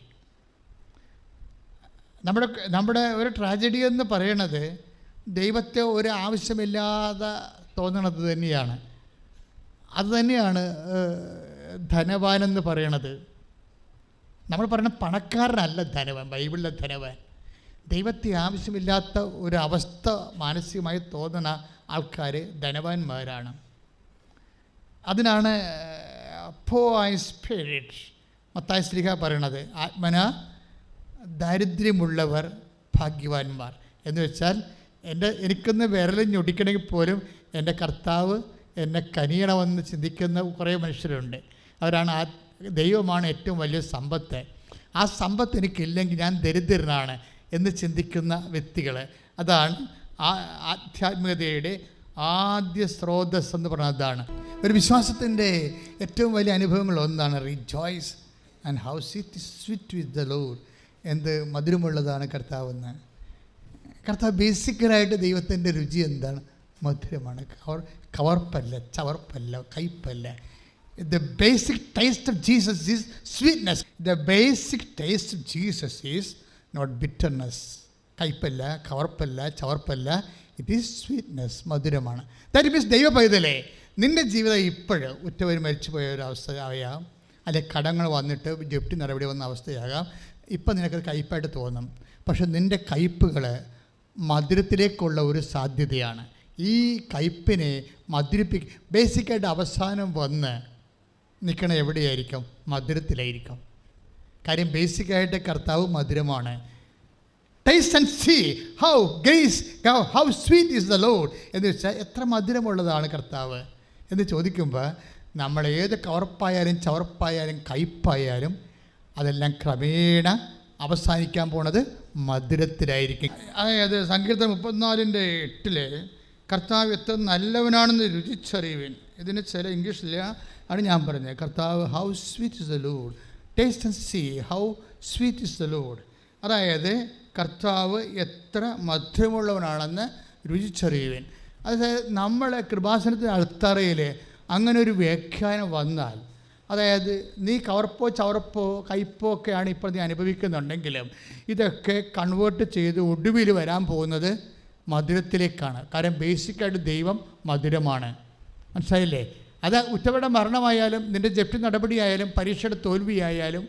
നമ്മുടെ ഒരു ട്രാജഡി എന്ന് പറയണത് ദൈവത്തെ ഒരു ആവശ്യമില്ലാതെ തോന്നണത് തന്നെയാണ്. അതുതന്നെയാണ് ധനവാനെന്ന് പറയണത്. നമ്മൾ പറയുന്ന പണക്കാരനല്ല ധനവാൻ, ബൈബിളിലെ ധനവാൻ. ദൈവത്തെ ആവശ്യമില്ലാത്ത ഒരു അവസ്ഥ മാനസികമായി തോന്നുന്ന ആൾക്കാർ ധനവാന്മാരാണ്. അതിനാണ് പോയ് സ്പിരിറ്റ് മത്തായി ശ്ലീഹ പറയണത്, ആത്മന ദാരിദ്ര്യമുള്ളവർ ഭാഗ്യവാന്മാർ എന്ന് വെച്ചാൽ എനിക്കൊന്ന് വിരലും ഞൊടിക്കണമെങ്കിൽ പോലും എൻ്റെ കർത്താവ് എന്നെ കനിയണമെന്ന് ചിന്തിക്കുന്ന കുറേ മനുഷ്യരുണ്ട്. അവരാണ് ദൈവമാണ് ഏറ്റവും വലിയ സമ്പത്ത്. ആ സമ്പത്ത് എനിക്കില്ലെങ്കിൽ ഞാൻ ദരിദ്രനാണ് എന്ന് ചിന്തിക്കുന്ന വ്യക്തികൾ. അതാണ് ആധ്യാത്മികതയുടെ ആദ്യ സ്രോതസ് എന്ന് പറഞ്ഞാൽ അതാണ്. ഒരു വിശ്വാസത്തിൻ്റെ ഏറ്റവും വലിയ അനുഭവങ്ങളൊന്നാണ് rejoice and how sweet with the lord. എന്ത് മധുരമുള്ളതാണ് കർത്താവെന്ന്. കർത്താവ് ബേസിക്കലായിട്ട് ദൈവത്തിൻ്റെ രുചി എന്താണ്? മധുരമാണ്. കവർപ്പല്ല, ചവർപ്പല്ല, കയ്പല്ല. The basic taste of Jesus is sweetness. The basic taste of Jesus is not bitterness. കയ്പല്ല, കവർപ്പല്ല, ചവർപ്പല്ല. ഇറ്റ് ഈസ് സ്വീറ്റ്നെസ്, മധുരമാണ്. ദാറ്റ് മീൻസ് ദൈവ പൈതലേ, നിൻ്റെ ജീവിതം ഇപ്പോഴ് ഉറ്റവർ മരിച്ചു പോയ ഒരു അവസ്ഥയാകാം, അല്ലെങ്കിൽ കടങ്ങൾ വന്നിട്ട് ജപ്തി നടപടി വന്ന അവസ്ഥയാകാം. ഇപ്പം നിനക്കത് കയ്പായിട്ട് തോന്നും. പക്ഷെ നിൻ്റെ കയ്പുകൾ മധുരത്തിലേക്കുള്ള ഒരു സാധ്യതയാണ്. ഈ കയ്പിനെ ബേസിക്കായിട്ട് അവസാനം വന്ന് നിൽക്കണ എവിടെയായിരിക്കും? മധുരത്തിലായിരിക്കും. കാര്യം ബേസിക്കായിട്ട് കർത്താവ് മധുരമാണ്. Taste and see how sweet is the Lord എന്ന് വെച്ചാൽ എത്ര മധുരമുള്ളതാണ് കർത്താവ് എന്ന് ചോദിക്കുമ്പോൾ നമ്മൾ ഏത് കവർപ്പായാലും ചവർപ്പായാലും കയ്പായാലും അതെല്ലാം ക്രമേണ അവസാനിക്കാൻ പോണത് മധുരത്തിലായിരിക്കും. അതായത് സങ്കീർത്തനം 34:8 കർത്താവ് എത്ര നല്ലവനാണെന്ന് രുചിച്ചറിയുവിൻ. ഇതിന് ചില ഇംഗ്ലീഷില്ല, ആണ് ഞാൻ പറഞ്ഞത്. കർത്താവ് how sweet is the Lord, taste and see how sweet is the Lord. അതായത് കർത്താവ് എത്ര മധുരമുള്ളവനാണെന്ന് രുചിച്ചറിയുവിൻ. അതായത് നമ്മളെ കൃപാസനത്തിന് അൾത്തറയിൽ അങ്ങനെ ഒരു വ്യാഖ്യാനം വന്നാൽ, അതായത് നീ കവർപ്പോ ചവർപ്പോ കയ്പോ ഒക്കെയാണ് ഇപ്പോൾ നീ അനുഭവിക്കുന്നുണ്ടെങ്കിലും ഇതൊക്കെ കൺവേർട്ട് ചെയ്ത് ഒടുവിൽ വരാൻ പോകുന്നത് മധുരത്തിലേക്കാണ്. കാരണം ബേസിക്കായിട്ട് ദൈവം മധുരമാണ്. മനസ്സിലായില്ലേ? അത് ഉറ്റവരുടെ മരണമായാലും നിൻ്റെ ജപ്തി നടപടിയായാലും പരീക്ഷയുടെ തോൽവിയായാലും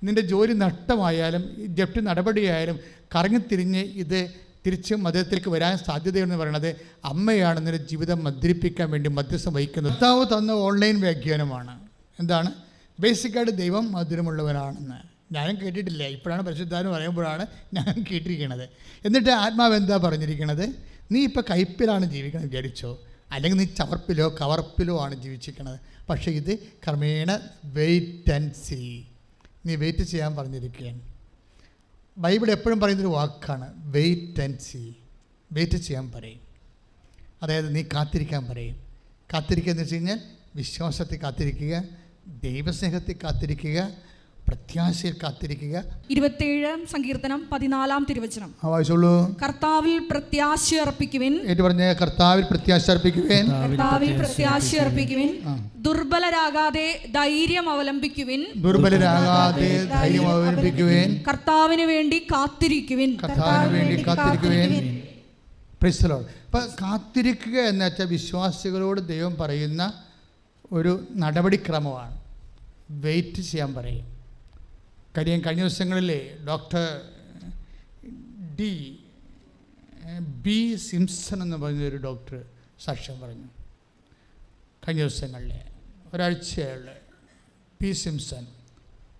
നിൻ്റെ ജോലി നഷ്ടമായാലും ജപ്തി നടപടിയായാലും കറങ്ങിത്തിരിഞ്ഞ് ഇത് തിരിച്ച് മധുരത്തിലേക്ക് വരാൻ സാധ്യതയെന്ന് പറയുന്നത് അമ്മയാണ് നിൻ്റെ ജീവിതം മധുരിപ്പിക്കാൻ വേണ്ടി മധ്യസ്ഥം വഹിക്കുന്നത്. കർത്താവ് തന്ന ഓൺലൈൻ വ്യാഖ്യാനമാണ്. എന്താണ്? ബേസിക്കായിട്ട് ദൈവം മധുരമുള്ളവനാണെന്ന് ഞാനും കേട്ടിട്ടില്ല. ഇപ്പോഴാണ് പരിശുദ്ധാത്മാവ് പറയുമ്പോഴാണ് ഞാൻ കേട്ടിരിക്കുന്നത്. എന്നിട്ട് ആത്മാവ് എന്താ പറഞ്ഞിരിക്കുന്നത്? നീ ഇപ്പോൾ കയ്പിലാണ് ജീവിക്കണമെന്ന് വിചാരിച്ചോ, അല്ലെങ്കിൽ നീ ചവർപ്പിലോ കവർപ്പിലോ ആണ് ജീവിച്ചിരിക്കുന്നത്. പക്ഷേ ഇത് ക്രമേണ വെയിറ്റ് ആൻഡ് സീ, നീ വെയിറ്റ് ചെയ്യാൻ പറഞ്ഞിരിക്കുകയാണ്. ബൈബിൾ എപ്പോഴും പറയുന്നൊരു വാക്കാണ് വെയിറ്റ് ആൻഡ് സീ. വെയിറ്റ് ചെയ്യാൻ പറയും, അതായത് നീ കാത്തിരിക്കാൻ പറയും. കാത്തിരിക്കുക എന്ന് വെച്ച് കഴിഞ്ഞാൽ വിശ്വാസത്തിൽ കാത്തിരിക്കുക, ദൈവസ്നേഹത്തിൽ കാത്തിരിക്കുക, പ്രത്യാശയിൽ കാത്തിരിക്കുക. 27 സങ്കീർത്തനം 14 തിരുവചനം. വായിച്ചോളൂ. കർത്താവിൽ പ്രത്യാശ അർപ്പിക്കുവിൻ. ഏറ്റു പറഞ്ഞ കർത്താവിൽ പ്രത്യാശ അർപ്പിക്കുവിൻ. കർത്താവിൽ പ്രത്യാശ അർപ്പിക്കുവിൻ. ദുർബലരാകാതെ ധൈര്യം അവലംബിക്കുവിൻ. ദുർബലരാകാതെ ധൈര്യം അവലംബിക്കുവിൻ. കർത്താവിന് വേണ്ടി കാത്തിരിക്കുവിൻ. കർത്താവിന് വേണ്ടി കാത്തിരിക്കുവിൻ. Praise the Lord. അപ്പം കാത്തിരിക്കുക എന്ന് വെച്ചാൽ വിശ്വാസികളോട് ദൈവം പറയുന്ന ഒരു നടപടിക്രമമാണ്. വെയിറ്റ് ചെയ്യാൻ പറയും. കഴിഞ്ഞ ദിവസങ്ങളിൽ ഡോക്ടർ ബി സിംസൺ എന്ന് പറഞ്ഞൊരു ഡോക്ടർ സാക്ഷ്യം പറഞ്ഞു. കഴിഞ്ഞ ദിവസങ്ങളിൽ ഒരാഴ്ചയുള്ള പി സിംസൺ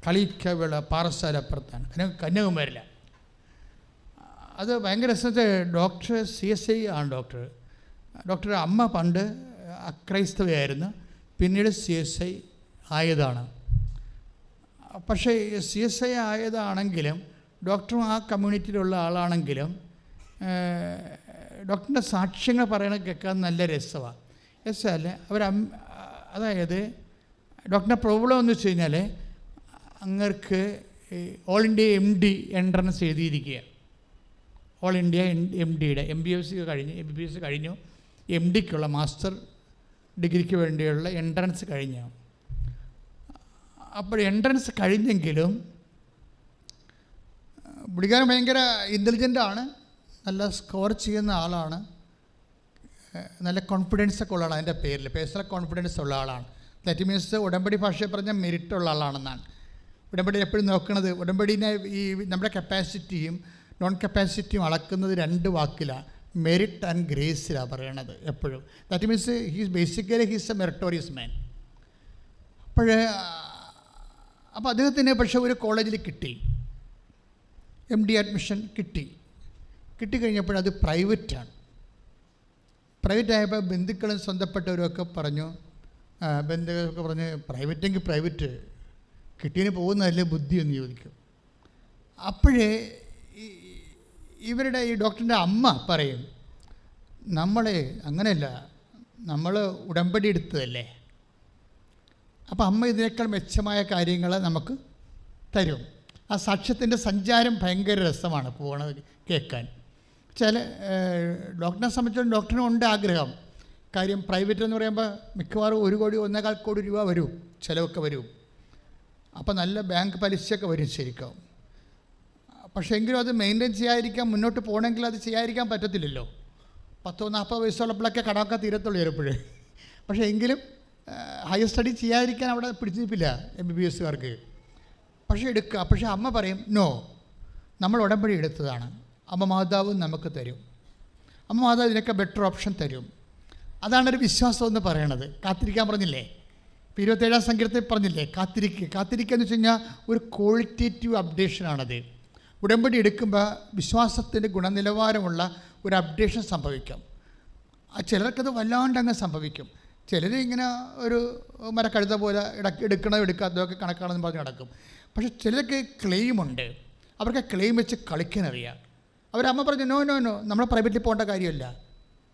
കളിക്കവിള പാറശാലപ്പുറത്താണ്, കന്യാകുമാരിയിലാണ്. അത് ഭയങ്കര രസത്തെ ഡോക്ടർ CSI ആണ്. ഡോക്ടർ അമ്മ പണ്ട് അക്രൈസ്തവയായിരുന്നു, പിന്നീട് CSI ആയതാണ്. പക്ഷേ CSI ആയതാണെങ്കിലും ഡോക്ടറും ആ കമ്മ്യൂണിറ്റിയിലുള്ള ആളാണെങ്കിലും ഡോക്ടറിൻ്റെ സാക്ഷ്യങ്ങൾ പറയണത് കേൾക്കാൻ നല്ല രസമാണ്. രസമല്ല അതായത് ഡോക്ടറിൻ്റെ പ്രോബ്ലം എന്ന് വെച്ച് കഴിഞ്ഞാൽ അങ്ങർക്ക് ഓൾ ഇന്ത്യ MD എൻട്രൻസ് എഴുതിയിരിക്കുക. ഓൾ ഇന്ത്യ MDയുടെ MBBS കഴിഞ്ഞു, MDക്കുള്ള മാസ്റ്റർ ഡിഗ്രിക്ക് വേണ്ടിയുള്ള എൻട്രൻസ് കഴിഞ്ഞു. അപ്പോൾ എൻട്രൻസ് കഴിഞ്ഞെങ്കിലും പുള്ളിക്കാരൻ ഭയങ്കര ഇൻ്റലിജൻ്റാണ്, നല്ല സ്കോർ ചെയ്യുന്ന ആളാണ്, നല്ല കോൺഫിഡൻസ് ഒക്കെ ഉള്ള ആളാണ്. അതിൻ്റെ പേരിൽ പേഴ്സണൽ കോൺഫിഡൻസ് ഉള്ള ആളാണ്. ദാറ്റ് മീൻസ് ഉടമ്പടി ഭാഷയിൽ പറഞ്ഞാൽ മെരിറ്റുള്ള ആളാണെന്നാണ്. ഉടമ്പടി എപ്പോഴും നോക്കുന്നത്, ഉടമ്പടിനെ ഈ നമ്മുടെ കപ്പാസിറ്റിയും നോൺ കപ്പാസിറ്റിയും അളക്കുന്നത് 2 വാക്കിലാണ്, മെരിറ്റ് ആൻഡ് ഗ്രേസിലാണ് പറയണത് എപ്പോഴും. That means basically he's a meritorious man. അപ്പോൾ അദ്ദേഹത്തിന് പക്ഷേ ഒരു കോളേജിൽ കിട്ടി, MD അഡ്മിഷൻ കിട്ടിക്കഴിഞ്ഞപ്പോൾ അത് പ്രൈവറ്റാണ്. പ്രൈവറ്റ് ആയപ്പോൾ ബന്ധുക്കളും സ്വന്തപ്പെട്ടവരൊക്കെ പറഞ്ഞു, ബന്ധുക്കളൊക്കെ പറഞ്ഞ് പ്രൈവറ്റെങ്കിൽ പ്രൈവറ്റ്, കിട്ടിയതിന് പോകുന്നതല്ലേ ബുദ്ധി എന്ന് ചോദിക്കും. അപ്പോഴേ ഇവരുടെ ഈ ഡോക്ടറിൻ്റെ അമ്മ പറയും, നമ്മളെ അങ്ങനെയല്ല, നമ്മൾ ഉടമ്പടി എടുത്തതല്ലേ, അപ്പോൾ അമ്മ ഇതിനേക്കാൾ മെച്ചമായ കാര്യങ്ങൾ നമുക്ക് തരും. ആ സാക്ഷ്യത്തിൻ്റെ സഞ്ചാരം ഭയങ്കര രസമാണ് പോകണത് കേൾക്കാൻ. ഡോക്ടറിനെ സംബന്ധിച്ചിടത്തോളം ഡോക്ടറിനും ഉണ്ട് ആഗ്രഹം. കാര്യം പ്രൈവറ്റ് എന്ന് പറയുമ്പോൾ മിക്കവാറും 1 കോടി 1.25 കോടി രൂപ വരും, ചിലവൊക്കെ വരും. അപ്പോൾ നല്ല ബാങ്ക് പലിശയൊക്കെ വരും ശരിക്കും. പക്ഷേ എങ്കിലും അത് മെയിൻറ്റെയിൻ ചെയ്യാതിരിക്കാൻ, മുന്നോട്ട് പോകണമെങ്കിൽ അത് ചെയ്യാതിരിക്കാൻ പറ്റത്തില്ലല്ലോ. 30-40 വയസ്സുള്ളപ്പോഴൊക്കെ കടമൊക്കെ തീരത്തുള്ളൂ ചിലപ്പോഴേ. പക്ഷേ എങ്കിലും ഹയർ സ്റ്റഡി ചെയ്യാതിരിക്കാൻ അവിടെ പിടിച്ചിരിപ്പില്ല MBBSകാർക്ക്. പക്ഷേ എടുക്കുക. പക്ഷേ അമ്മ പറയും, നോ, നമ്മൾ ഉടമ്പടി എടുത്തതാണ്, അമ്മ മാതാവ് നമുക്ക് തരും, അമ്മ മാതാവ് ഇതിനൊക്കെ ബെറ്റർ ഓപ്ഷൻ തരും. അതാണൊരു വിശ്വാസം എന്ന് പറയണത്. കാത്തിരിക്കാൻ പറഞ്ഞില്ലേ, 27 സങ്കീർത്തനത്തിൽ പറഞ്ഞില്ലേ, കാത്തിരിക്കുക എന്ന് വെച്ച് കഴിഞ്ഞാൽ ഒരു ക്വാളിറ്റേറ്റീവ് അപ്ഡേഷനാണത്. ഉടമ്പടി എടുക്കുമ്പോൾ വിശ്വാസത്തിൻ്റെ ഗുണനിലവാരമുള്ള ഒരു അപ്ഡേഷൻ സംഭവിക്കും. ചിലർക്കത് വല്ലാണ്ടങ്ങ് സംഭവിക്കും. ചിലർ ഇങ്ങനെ ഒരു മരക്കഴുത പോലെ എടുക്കാത്തതൊക്കെ കണക്കാണെന്ന് പറഞ്ഞ് നടക്കും. പക്ഷെ ചിലർക്ക് ക്ലെയിമുണ്ട്, അവർക്ക് ക്ലെയിം വെച്ച് കളിക്കാനറിയാം. അവരമ്മ പറഞ്ഞു, നോ, നമ്മൾ പ്രൈവറ്റിൽ പോകേണ്ട കാര്യമല്ല,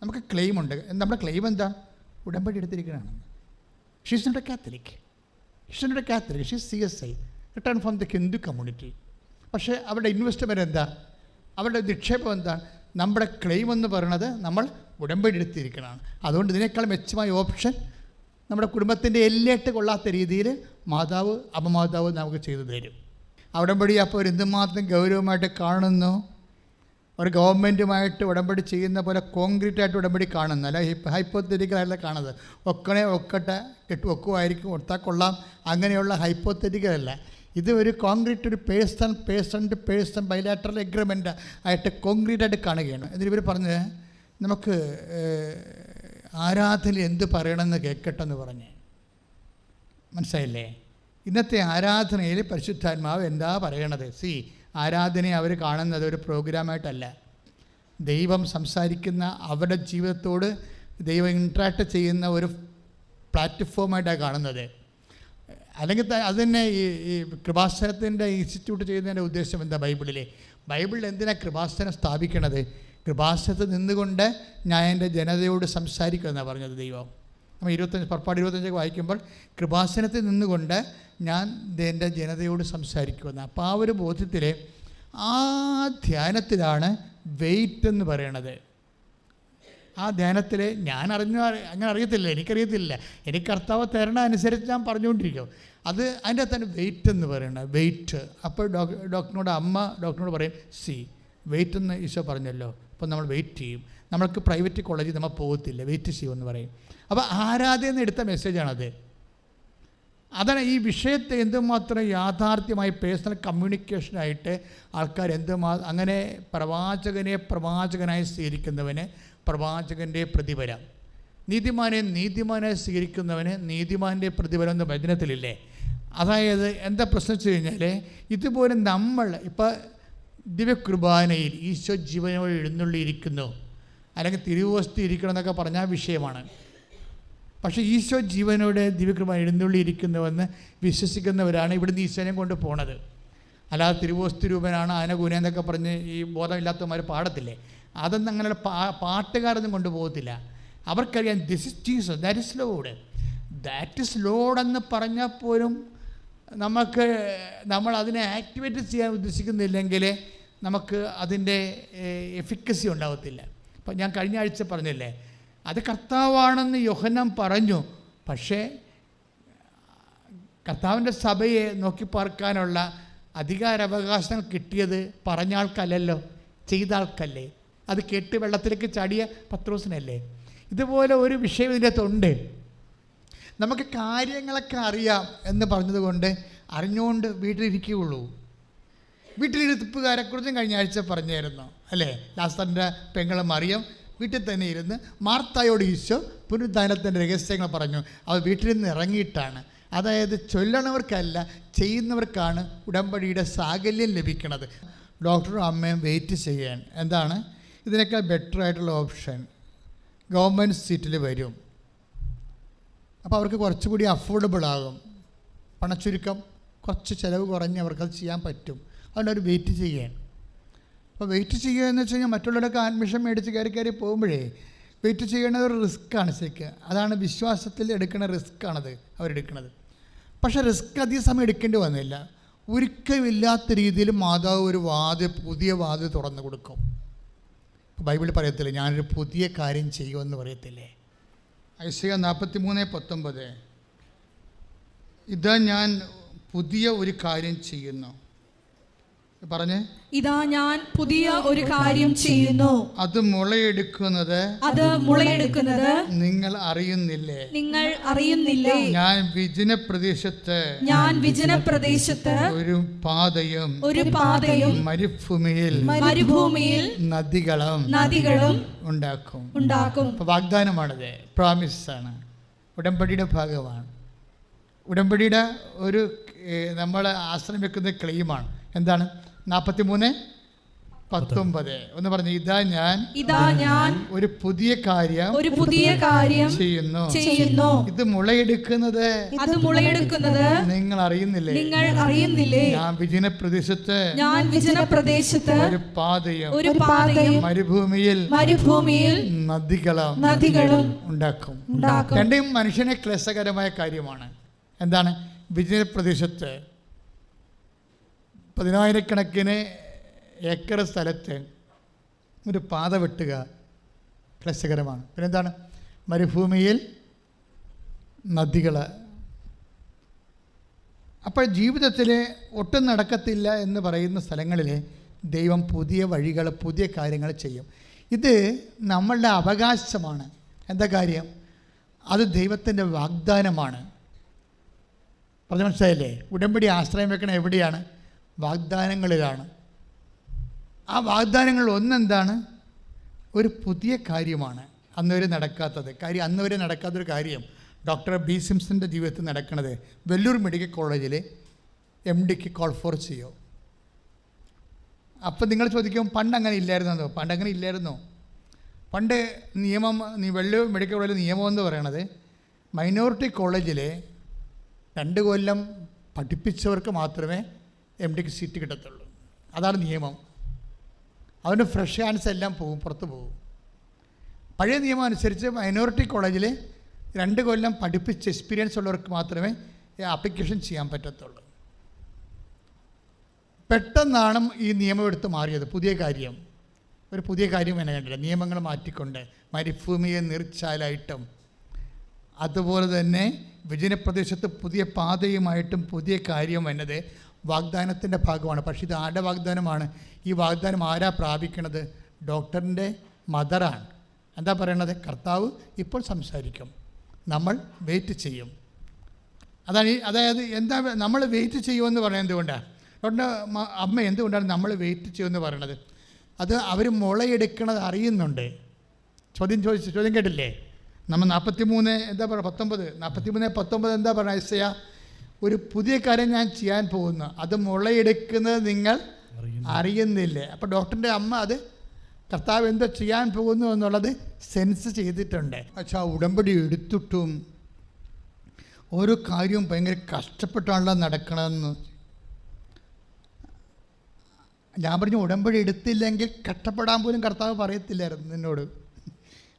നമുക്ക് ക്ലെയിമുണ്ട്. നമ്മുടെ ക്ലെയിം എന്താ? ഉടമ്പടി എടുത്തിരിക്കുന്നതാണ്. She's not a Catholic, she's CSI, return from the Hindu community. പക്ഷേ അവരുടെ ഇൻവെസ്റ്റ്മെൻറ്റ് എന്താ, അവരുടെ നിക്ഷേപം എന്താ? നമ്മുടെ ക്ലെയിം എന്ന് പറയുന്നത് നമ്മൾ ഉടമ്പടി എടുത്തിരിക്കുന്നതാണ്. അതുകൊണ്ട് ഇതിനേക്കാൾ മെച്ചമായ ഓപ്ഷൻ നമ്മുടെ കുടുംബത്തിൻ്റെ എല്ലേട്ട് കൊള്ളാത്ത രീതിയിൽ അമ്മമാതാവ് നമുക്ക് ചെയ്തു തരും. ഉടമ്പടി അപ്പോൾ എന്തുമാത്രം ഗൗരവമായിട്ട് കാണുന്നു. ഒരു ഗവൺമെൻറ്റുമായിട്ട് ഉടമ്പടി ചെയ്യുന്ന പോലെ കോൺക്രീറ്റായിട്ട് ഉടമ്പടി കാണുന്നു, അല്ല ഹൈപ്പോത്തറ്റിക്കലായിട്ടുള്ള കാണുന്നത്. ഒക്കട്ടെ ഒക്കുമായിരിക്കും, കൊടുത്താൽ കൊള്ളാം, അങ്ങനെയുള്ള ഹൈപ്പോത്തറ്റിക്കലല്ല. ഇത് ഒരു കോൺക്രീറ്റ്, ഒരു പേഴ്സൺ ബൈലാറ്ററൽ എഗ്രിമെൻ്റ് ആയിട്ട് കോൺക്രീറ്റായിട്ട് കാണുകയാണ്. എന്നിട്ട് ഇവർ പറഞ്ഞ് നമുക്ക് ആരാധന എന്ത് പറയണമെന്ന് കേൾക്കട്ടെന്ന് പറഞ്ഞ്, മനസ്സിലായില്ലേ? ഇന്നത്തെ ആരാധനയിൽ പരിശുദ്ധാത്മാവ് എന്താ പറയണത്? ആരാധനയെ അവർ കാണുന്നത് ഒരു പ്രോഗ്രാമായിട്ടല്ല, ദൈവം സംസാരിക്കുന്ന അവരുടെ ജീവിതത്തോട് ദൈവം ഇൻട്രാക്ട് ചെയ്യുന്ന ഒരു പ്ലാറ്റ്ഫോമായിട്ടാണ് കാണുന്നത്. അല്ലെങ്കിൽ അത് തന്നെ ഈ കൃപാസനത്തിൻ്റെ ഇൻസ്റ്റിറ്റ്യൂട്ട് ചെയ്യുന്നതിൻ്റെ ഉദ്ദേശം എന്താ? ബൈബിളിൽ എന്തിനാണ് കൃപാസനം സ്ഥാപിക്കണത്? കൃപാസനത്തിൽ നിന്നുകൊണ്ട് ഞാൻ എൻ്റെ ജനതയോട് സംസാരിക്കുമെന്നാണ് പറഞ്ഞത് ദൈവം. നമ്മൾ 25 പുറപ്പാട് 25 വായിക്കുമ്പോൾ കൃപാസനത്തിൽ നിന്നുകൊണ്ട് ഞാൻ എൻ്റെ ജനതയോട് സംസാരിക്കുമെന്ന്. അപ്പോൾ ആ ഒരു ബോധ്യത്തിൽ ആ ധ്യാനത്തിലാണ് വെയിറ്റ് എന്ന് പറയണത്. ആ ധ്യാനത്തിൽ ഞാൻ അങ്ങനെ അറിയത്തില്ല, എനിക്കറിയത്തില്ല, എനിക്ക് കർത്താവ് തരണ അനുസരിച്ച് ഞാൻ പറഞ്ഞുകൊണ്ടിരിക്കും. അതിൻ്റെ തന്നെ വെയിറ്റ് എന്ന് പറയണത്, വെയിറ്റ്. അപ്പോൾ ഡോക്ടറിനോട് പറയും വെയിറ്റ് എന്ന് ഈശോ പറഞ്ഞല്ലോ, അപ്പോൾ നമ്മൾ വെയിറ്റ് ചെയ്യും. നമ്മൾക്ക് പ്രൈവറ്റ് കോളേജിൽ നമ്മൾ പോകത്തില്ല, വെയിറ്റ് ചെയ്യുമെന്ന് പറയും. അപ്പോൾ ആരാധന എടുത്ത മെസ്സേജാണത്. അതാണ് ഈ വിഷയത്തെ എന്തുമാത്രം യാഥാർത്ഥ്യമായി പേഴ്സണൽ കമ്മ്യൂണിക്കേഷനായിട്ട് ആൾക്കാർ അങ്ങനെ പ്രവാചകനായി സ്വീകരിക്കുന്നവന് പ്രവാചകൻ്റെ പ്രതിഫലം, നീതിമാനെ സ്വീകരിക്കുന്നവന് നീതിമാൻ്റെ പ്രതിഫലം എന്ന വചനത്തിലില്ലേ. അതായത് എന്താ പ്രശ്നം വെച്ച് കഴിഞ്ഞാൽ, ഇതുപോലെ നമ്മൾ ഇപ്പോൾ ദിവ്യകുർബാനയിൽ ഈശോ ജീവനോട് എഴുന്നള്ളിയിരിക്കുന്നു, അല്ലെങ്കിൽ തിരുവോസ്തി ഇരിക്കണം എന്നൊക്കെ പറഞ്ഞ വിഷയമാണ്. പക്ഷേ ഈശോ ജീവനോട് ദിവ്യകുർബാന എഴുന്നള്ളിയിരിക്കുന്നുവെന്ന് വിശ്വസിക്കുന്നവരാണ് ഇവിടുന്ന് ഈശോനെ കൊണ്ട് പോണത്. അല്ലാതെ തിരുവോസ്തി രൂപനാണ് ആനകൂന എന്നൊക്കെ പറഞ്ഞ് ഈ ബോധമില്ലാത്തവന്മാർ പാടത്തില്ലേ, അതൊന്നും അങ്ങനെയുള്ള പാട്ടുകാരൊന്നും കൊണ്ടുപോകത്തില്ല. അവർക്കറിയാം this is Jesus, that is load എന്ന് പറഞ്ഞാൽ പോലും നമ്മൾ അതിനെ ആക്ടിവേറ്റ് ചെയ്യാൻ ഉദ്ദേശിക്കുന്നില്ലെങ്കിൽ നമുക്ക് അതിൻ്റെ എഫിക്കസി ഉണ്ടാകത്തില്ല. അപ്പം ഞാൻ കഴിഞ്ഞ ആഴ്ച പറഞ്ഞില്ലേ, അത് കർത്താവാണെന്ന് യോഹന്നാൻ പറഞ്ഞു. പക്ഷേ കർത്താവിൻ്റെ സഭയെ നോക്കി പാർക്കാനുള്ള അധികാരാവകാശങ്ങൾ കിട്ടിയത് പറഞ്ഞ ആൾക്കല്ലല്ലോ, ചെയ്ത ആൾക്കല്ലേ. അത് കേട്ട് വെള്ളത്തിലേക്ക് ചാടിയ പത്രോസിനല്ലേ. ഇതുപോലെ ഒരു വിഷയം ഇതിൻ്റെ അകത്തുണ്ട്. നമുക്ക് കാര്യങ്ങളൊക്കെ അറിയാം എന്ന് പറഞ്ഞതുകൊണ്ട് അറിഞ്ഞുകൊണ്ട് വീട്ടിലിരിക്കുകയുള്ളൂ. വീട്ടിലിരുത്തുകാരെക്കുറിച്ചും കഴിഞ്ഞ ആഴ്ച പറഞ്ഞായിരുന്നു അല്ലേ. ലാസറിൻ്റെ പെങ്ങൾ മറിയം വീട്ടിൽ തന്നെ ഇരുന്ന് മാർത്തായോട് ഈശോ പുനരുദ്ധാനത്തിൻ്റെ രഹസ്യങ്ങൾ പറഞ്ഞു. അവർ വീട്ടിൽ നിന്ന് ഇറങ്ങിയിട്ടാണ്. അതായത് ചൊല്ലണവർക്കല്ല, ചെയ്യുന്നവർക്കാണ് ഉടമ്പടിയുടെ സാകല്യം ലഭിക്കുന്നത്. ഡോക്ടറും അമ്മയും വെയിറ്റ് ചെയ്യാൻ എന്താണ് ഇതിനേക്കാൾ ബെറ്റർ ആയിട്ടുള്ള ഓപ്ഷൻ, ഗവൺമെൻറ് സീറ്റിൽ വരും. അപ്പോൾ അവർക്ക് കുറച്ചുകൂടി അഫോർഡബിൾ ആകും, പണച്ചുരുക്കം, കുറച്ച് ചിലവ് കുറഞ്ഞ് അവർക്കത് ചെയ്യാൻ പറ്റും. അതുകൊണ്ട് അവർ വെയിറ്റ് ചെയ്യാൻ. അപ്പോൾ വെയിറ്റ് ചെയ്യുക എന്ന് വെച്ച് കഴിഞ്ഞാൽ മറ്റുള്ളവരൊക്കെ അഡ്മിഷൻ മേടിച്ച് കയറി പോകുമ്പോഴേ വെയിറ്റ് ചെയ്യണത് ഒരു റിസ്ക്കാണ് ശരിക്ക്. അതാണ് വിശ്വാസത്തിൽ എടുക്കുന്ന റിസ്ക്കാണത് അവരെടുക്കുന്നത്. പക്ഷേ റിസ്ക് അധിക സമയം എടുക്കേണ്ടി വന്നില്ല. ഒരിക്കലുമില്ലാത്ത രീതിയിൽ മാതാവ് ഒരു പുതിയ വാതിൽ തുറന്നു കൊടുക്കും. ബൈബിളിൽ പറയത്തില്ലേ, ഞാനൊരു പുതിയ കാര്യം ചെയ്യുമെന്ന് പറയത്തില്ലേ. ഐസയ്യാ 43:19, ഇതാ ഞാൻ പുതിയ ഒരു കാര്യം ചെയ്യുന്നു. പറഞ്ഞേ, ഇതാ ഞാൻ പുതിയ ഒരു കാര്യം ചെയ്യുന്നു, അത് മുളയെടുക്കുന്നത് നിങ്ങൾ അറിയുന്നില്ലേ. ഞാൻ വിജനപ്രദേശത്ത് ഒരു പാതയും മരുഭൂമിയിൽ നദികളും ഉണ്ടാക്കും. വാഗ്ദാനമാണത്, പ്രോമിസാണ്, ഉടമ്പടിയുടെ ഭാഗമാണ്. ഉടമ്പടിയുടെ ഒരു നമ്മൾ ആശ്രയം വെക്കുന്ന ക്ലെയിമാണ്. എന്താണ്? 43:19 ഒന്ന് പറഞ്ഞു, ഇതാ ഞാൻ ഒരു പുതിയ കാര്യം ചെയ്യുന്നു, ഇത് മുളയെടുക്കുന്നത് നിങ്ങൾ അറിയുന്നില്ലേ. ഞാൻ വിജനപ്രദേശത്ത് ഒരു പാതയും മരുഭൂമിയിൽ നദികളും ഉണ്ടാക്കും. രണ്ടും മനുഷ്യനെ ക്ലേശകരമായ കാര്യമാണ്. എന്താണ്? വിജനപ്രദേശത്ത് 10,000-കണക്കിന് ഏക്കർ സ്ഥലത്ത് ഒരു പാത വെട്ടുക ക്ലേശകരമാണ്. പിന്നെന്താണ്? മരുഭൂമിയിൽ നദികൾ. അപ്പോൾ ജീവിതത്തിൽ ഒട്ടും നടക്കത്തില്ല എന്ന് പറയുന്ന സ്ഥലങ്ങളിൽ ദൈവം പുതിയ വഴികൾ, പുതിയ കാര്യങ്ങൾ ചെയ്യും. ഇത് നമ്മളുടെ അവകാശമാണ്. എന്താ കാര്യം? അത് ദൈവത്തിൻ്റെ വാഗ്ദാനമാണ്. പറഞ്ഞ മനസ്സിലായില്ലേ? ഉടമ്പടി ആശ്രയം വെക്കണം എവിടെയാണ്? വാഗ്ദാനങ്ങളിലാണ്. ആ വാഗ്ദാനങ്ങളിൽ ഒന്നെന്താണ്? ഒരു പുതിയ കാര്യമാണ് അന്നുവരെ നടക്കാത്തൊരു കാര്യം ഡോക്ടർ ബി സിംസൻ്റെ ജീവിതത്തിൽ നടക്കുന്നത്. വെല്ലൂർ മെഡിക്കൽ കോളേജിൽ MDക്ക് കോൾ ഫോർ ചെയ്യോ. അപ്പം നിങ്ങൾ ചോദിക്കും, പണ്ടങ്ങനെ ഇല്ലായിരുന്നോ? പണ്ടങ്ങനെ ഇല്ലായിരുന്നോ? പണ്ട് നിയമം, വെല്ലൂർ മെഡിക്കൽ കോളേജിലെ നിയമം എന്ന് പറയണത് മൈനോറിറ്റി കോളേജിൽ 2 കൊല്ലം പഠിപ്പിച്ചവർക്ക് മാത്രമേ MDക്ക് സീറ്റ് കിട്ടത്തുള്ളൂ. അതാണ് നിയമം. അതുകൊണ്ട് ഫ്രഷ് ഹാൻഡ്സ് എല്ലാം പുറത്ത് പോകും. പഴയ നിയമം അനുസരിച്ച് മൈനോറിറ്റി കോളേജിൽ 2 കൊല്ലം പഠിപ്പിച്ച് എക്സ്പീരിയൻസ് ഉള്ളവർക്ക് മാത്രമേ ആപ്ലിക്കേഷൻ ചെയ്യാൻ പറ്റത്തുള്ളൂ. പെട്ടെന്നാണ് ഈ നിയമം എടുത്ത് മാറിയത്. ഒരു പുതിയ കാര്യം എന്നെ കണ്ടില്ല. നിയമങ്ങൾ മാറ്റിക്കൊണ്ട് മരുഭൂമിയെ നീർച്ചാലായിട്ടും അതുപോലെ തന്നെ വിജനപ്രദേശത്ത് പുതിയ പാതയുമായിട്ടും പുതിയ കാര്യം വന്നത് വാഗ്ദാനത്തിൻ്റെ ഭാഗമാണ്. പക്ഷേ ഇത് ആരുടെ വാഗ്ദാനമാണ്? ഈ വാഗ്ദാനം ആരാ പ്രാപിക്കണത്? ഡോക്ടറിൻ്റെ മദറാണ്. എന്താ പറയണത്? കർത്താവ് ഇപ്പോൾ സംസാരിക്കും, നമ്മൾ വെയിറ്റ് ചെയ്യും. അതായത് എന്താ നമ്മൾ വെയിറ്റ് ചെയ്യുമെന്ന് പറയുന്നത് എന്തുകൊണ്ടാണ്? ഡോക്ടറിൻ്റെ അമ്മ എന്തുകൊണ്ടാണ് നമ്മൾ വെയിറ്റ് ചെയ്യുമെന്ന് പറയണത്? അത് അവർ മുളയെടുക്കണത് അറിയുന്നുണ്ട്. ചോദ്യം കേട്ടില്ലേ? നമ്മൾ 43 എന്താ പറയുക 19 എന്താ പറയുക? ഐസയ ഒരു പുതിയ കാര്യം ഞാൻ ചെയ്യാൻ പോകുന്നു, അത് മുളയെടുക്കുന്നത് നിങ്ങൾ അറിയുന്നില്ലേ? അപ്പോൾ ഡോക്ടറിൻ്റെ അമ്മ അത് കർത്താവ് എന്തോ ചെയ്യാൻ പോകുന്നു എന്നുള്ളത് സെൻസ് ചെയ്തിട്ടുണ്ട്. പക്ഷെ ആ ഉടമ്പടി എടുത്തിട്ടും ഓരോ കാര്യവും ഭയങ്കര കഷ്ടപ്പെട്ടാണല്ലോ നടക്കണമെന്ന്. ഞാൻ പറഞ്ഞു, ഉടമ്പടി എടുത്തില്ലെങ്കിൽ കഷ്ടപ്പെടാൻ പോലും കർത്താവ് പറയത്തില്ലായിരുന്നു നിന്നോട്.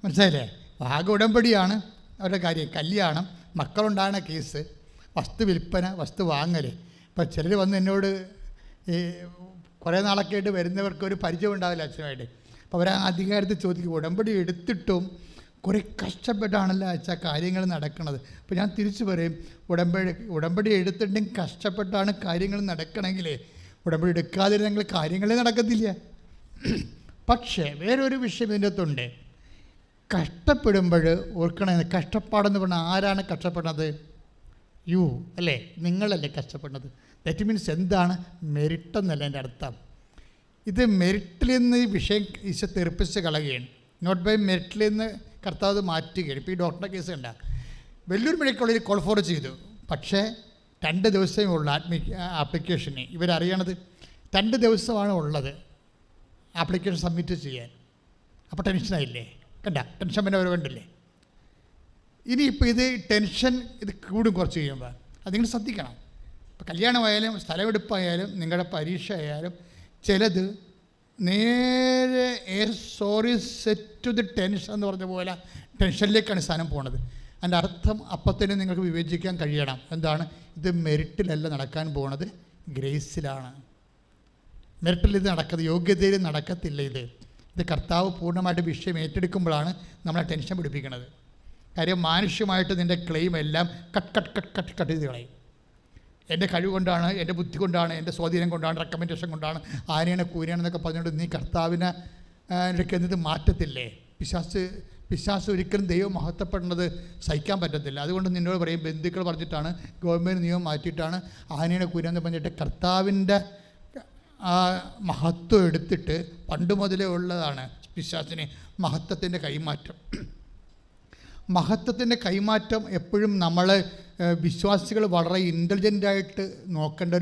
മനസ്സിലായില്ലേ? ആകെ ഉടമ്പടിയാണ് അവരുടെ കാര്യം. കല്യാണം, മക്കളുണ്ടാകുന്ന കേസ്, വസ്തു വിൽപ്പന, വസ്തു വാങ്ങൽ. ഇപ്പം ചിലർ വന്ന് എന്നോട് ഈ കുറേ നാളൊക്കെ ആയിട്ട് വരുന്നവർക്ക് ഒരു പരിചയം ഉണ്ടാവില്ല അച്ഛനുമായിട്ട്. അപ്പോൾ അവർ ആ അധികാരത്തിൽ ചോദിക്കും, ഉടമ്പടി എടുത്തിട്ടും കുറേ കഷ്ടപ്പെട്ടാണല്ലോ അച്ഛാ കാര്യങ്ങൾ നടക്കുന്നത്. അപ്പോൾ ഞാൻ തിരിച്ചു പറയും, ഉടമ്പടി എടുത്തിട്ടും കഷ്ടപ്പെട്ടാണ് കാര്യങ്ങൾ നടക്കണമെങ്കിലേ ഉടമ്പടി എടുക്കാതിരുന്നെങ്കിൽ കാര്യങ്ങളേ നടക്കത്തില്ല. പക്ഷേ വേറൊരു വിഷയം ഇതിൻ്റെ അകത്തുണ്ട്. കഷ്ടപ്പെടുമ്പോൾ ഓർക്കണം, കഷ്ടപ്പാടെന്ന് പറഞ്ഞാൽ ആരാണ് കഷ്ടപ്പെടുന്നത്? അല്ലേ? നിങ്ങളല്ലേ കഷ്ടപ്പെടുന്നത്. ദാറ്റ് മീൻസ് എന്താണ്? മെറിറ്റ് എന്നല്ല എൻ്റെ അർത്ഥം. ഇത് മെറിറ്റിൽ നിന്ന് ഈ വിഷയം ഈശോ തെറിപ്പിച്ച് കളയുകയാണ്. നോട്ട് ബൈ മെറിറ്റിൽ നിന്ന് കർത്താവ് മാറ്റുകയാണ്. ഇപ്പോൾ ഈ ഡോക്ടറുടെ കേസ് കണ്ട വലിയൊരു മെഡിക്കൽ കോൾ ഫോർ ചെയ്തു. പക്ഷേ 2 ദിവസമേ ഉള്ളൂ ആപ്ലിക്കേഷന്. ഇവരറിയണത് 2 ദിവസമാണ് ഉള്ളത് ആപ്ലിക്കേഷൻ സബ്മിറ്റ് ചെയ്യാൻ. അപ്പോൾ ടെൻഷനായില്ലേ? ടെൻഷൻ പിന്നെ അവർ കണ്ടില്ലേ? ഇനിയിപ്പോൾ ഇത് കൂടും കുറച്ച് കഴിയുമ്പോൾ. അത് നിങ്ങൾ ശ്രദ്ധിക്കണം. ഇപ്പോൾ കല്യാണമായാലും സ്ഥലമെടുപ്പായാലും നിങ്ങളുടെ പരീക്ഷ ആയാലും ചിലത് നേരെ സെറ്റ് ടു ദി ടെൻഷൻ എന്ന് പറഞ്ഞ പോലെ ടെൻഷനിലേക്കാണ് സാധനം പോണത്. അതിൻ്റെ അർത്ഥം അപ്പത്തന്നെ നിങ്ങൾക്ക് വിവേചിക്കാൻ കഴിയണം. എന്താണ്? ഇത് മെറിറ്റിലല്ല നടക്കാൻ പോണത്, ഗ്രേസിലാണ്. മെറിറ്റിൽ ഇത് നടക്കുന്നത്, യോഗ്യതയിൽ നടക്കത്തില്ല. ഇത് കർത്താവ് പൂർണ്ണമായിട്ട് വിഷയം ഏറ്റെടുക്കുമ്പോഴാണ് നമ്മളെ ടെൻഷൻ പിടിപ്പിക്കുന്നത്. കാര്യം മാനുഷ്യമായിട്ട് നിൻ്റെ ക്ലെയിം എല്ലാം കട്ട് ചെയ്ത് കളയും. എൻ്റെ കഴിവ് കൊണ്ടാണ്, എൻ്റെ ബുദ്ധി കൊണ്ടാണ്, എൻ്റെ സ്വാധീനം കൊണ്ടാണ്, റെക്കമെൻഡേഷൻ കൊണ്ടാണ്, ആരെയാണ് കൂരിയാണെന്നൊക്കെ പറഞ്ഞുകൊണ്ട് നീ കർത്താവിനെ എടുക്കുന്നത് മാറ്റത്തില്ലേ? പിശാസ് ഒരിക്കലും ദൈവം മഹത്വപ്പെടുന്നത് സഹിക്കാൻ പറ്റത്തില്ല. അതുകൊണ്ട് നിന്നോട് പറയും, ബന്ധുക്കൾ പറഞ്ഞിട്ടാണ്, ഗവൺമെൻറ് നിയമം മാറ്റിയിട്ടാണ് ആനയുടെ കൂരാന്ന് പറഞ്ഞിട്ട് കർത്താവിൻ്റെ ആ മഹത്വം എടുത്തിട്ട് പണ്ട് മുതലേ ഉള്ളതാണ് പിശാചിന് മഹത്വത്തിൻ്റെ കൈമാറ്റം. മഹത്വത്തിൻ്റെ കൈമാറ്റം എപ്പോഴും നമ്മൾ വിശ്വാസികൾ വളരെ ഇൻ്റലിജൻ്റായിട്ട് നോക്കേണ്ട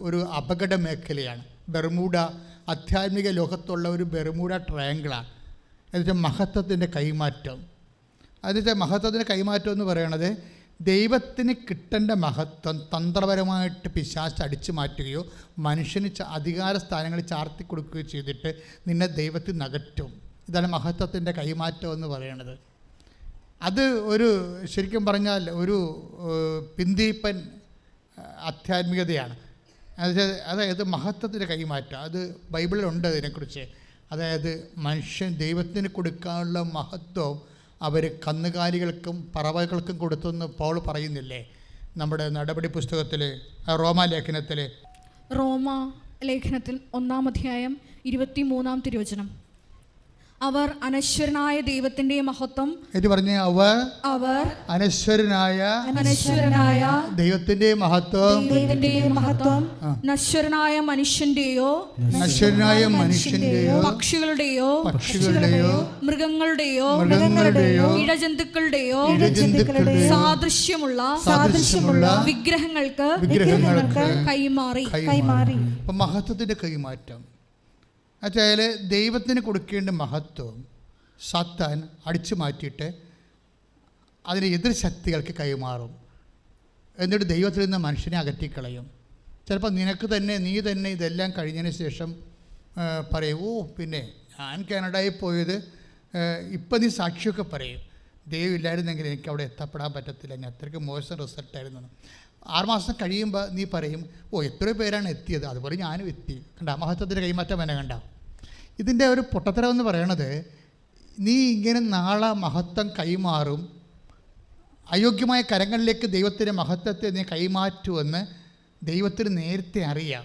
ഒരു അപകട മേഖലയാണ്. ബെർമൂഡ ആധ്യാത്മിക ലോകത്തുള്ള ഒരു ബെർമൂഡ ട്രയാങ്കിളാണ്. എന്നുവെച്ചാൽ മഹത്വത്തിൻ്റെ കൈമാറ്റം. എന്നുവെച്ചാൽ മഹത്വത്തിൻ്റെ കൈമാറ്റം എന്ന് പറയണത് ദൈവത്തിന് കിട്ടേണ്ട മഹത്വം തന്ത്രപരമായിട്ട് പിശാച് അടിച്ചു മാറ്റുകയോ മനുഷ്യന് അധികാര സ്ഥാനങ്ങളിൽ ചാർത്തി കൊടുക്കുകയോ ചെയ്തിട്ട് നിന്നെ ദൈവത്തിൽ നകറ്റും. ഇതാണ് മഹത്വത്തിൻ്റെ കൈമാറ്റം എന്ന് പറയുന്നത്. അത് ശരിക്കും പറഞ്ഞാൽ ഒരു പിന്തിരിപ്പൻ ആധ്യാത്മികതയാണ്. അതായത് മഹത്വത്തിൻ്റെ കൈമാറ്റം. അത് ബൈബിളിലുണ്ട് അതിനെക്കുറിച്ച്. അതായത് മനുഷ്യൻ ദൈവത്തിന് കൊടുക്കാനുള്ള മഹത്വം അവർ കന്നുകാലികൾക്കും പറവകൾക്കും കൊടുത്തെന്ന് പൗൾ പറയുന്നില്ലേ നമ്മുടെ നടപടി പുസ്തകത്തിൽ, റോമാലേഖനത്തിൽ 1 അധ്യായം 23 തിരുവചനം. അവർ അനശ്വരനായ ദൈവത്തിന്റെ മഹത്വം അവർ അനശ്വരനായ ദൈവത്തിന്റെ മഹത്വം നശ്വരനായ മനുഷ്യന്റെയോ പക്ഷികളുടെയോ മൃഗങ്ങളുടെയോ ഇഴജന്തുക്കളുടെയോ സാദൃശ്യമുള്ള വിഗ്രഹങ്ങൾക്ക് കൈമാറി. മഹത്വത്തിന്റെ കൈമാറ്റം എന്നുവെച്ചാൽ ദൈവത്തിന് കൊടുക്കേണ്ട മഹത്വം സാത്താൻ അടിച്ചു മാറ്റിയിട്ട് അതിന് എതിർ ശക്തികൾക്ക് കൈമാറും. എന്നിട്ട് ദൈവത്തിൽ നിന്ന് മനുഷ്യനെ അകറ്റിക്കളയും. ചിലപ്പോൾ നീ തന്നെ ഇതെല്ലാം കഴിഞ്ഞതിന് ശേഷം പറയും, പിന്നെ ഞാൻ കാനഡയിൽ പോയത്, ഇപ്പം നീ സാക്ഷിയൊക്കെ പറയും, ദൈവം ഇല്ലായിരുന്നെങ്കിൽ എനിക്ക് അവിടെ എത്തപ്പെടാൻ പറ്റത്തില്ല, ഞാൻ അത്രയ്ക്ക് മോശം റിസൾട്ടായിരുന്നു. 6 മാസം കഴിയുമ്പോൾ നീ പറയും, ഓ എത്രയോ പേരാണ് എത്തിയത്, അതുപോലെ ഞാനും എത്തി. കണ്ട മഹത്വത്തിൻ്റെ കൈമാറ്റം എന്നെ കണ്ട. ഇതിൻ്റെ ഒരു പൊട്ടത്തരമെന്ന് പറയണത്, നീ ഇങ്ങനെ നാളെ മഹത്വം കൈമാറും, അയോഗ്യമായ കരങ്ങളിലേക്ക് ദൈവത്തിൻ്റെ മഹത്വത്തെ നീ കൈമാറ്റുമെന്ന് ദൈവത്തിന് നേരത്തെ അറിയാം.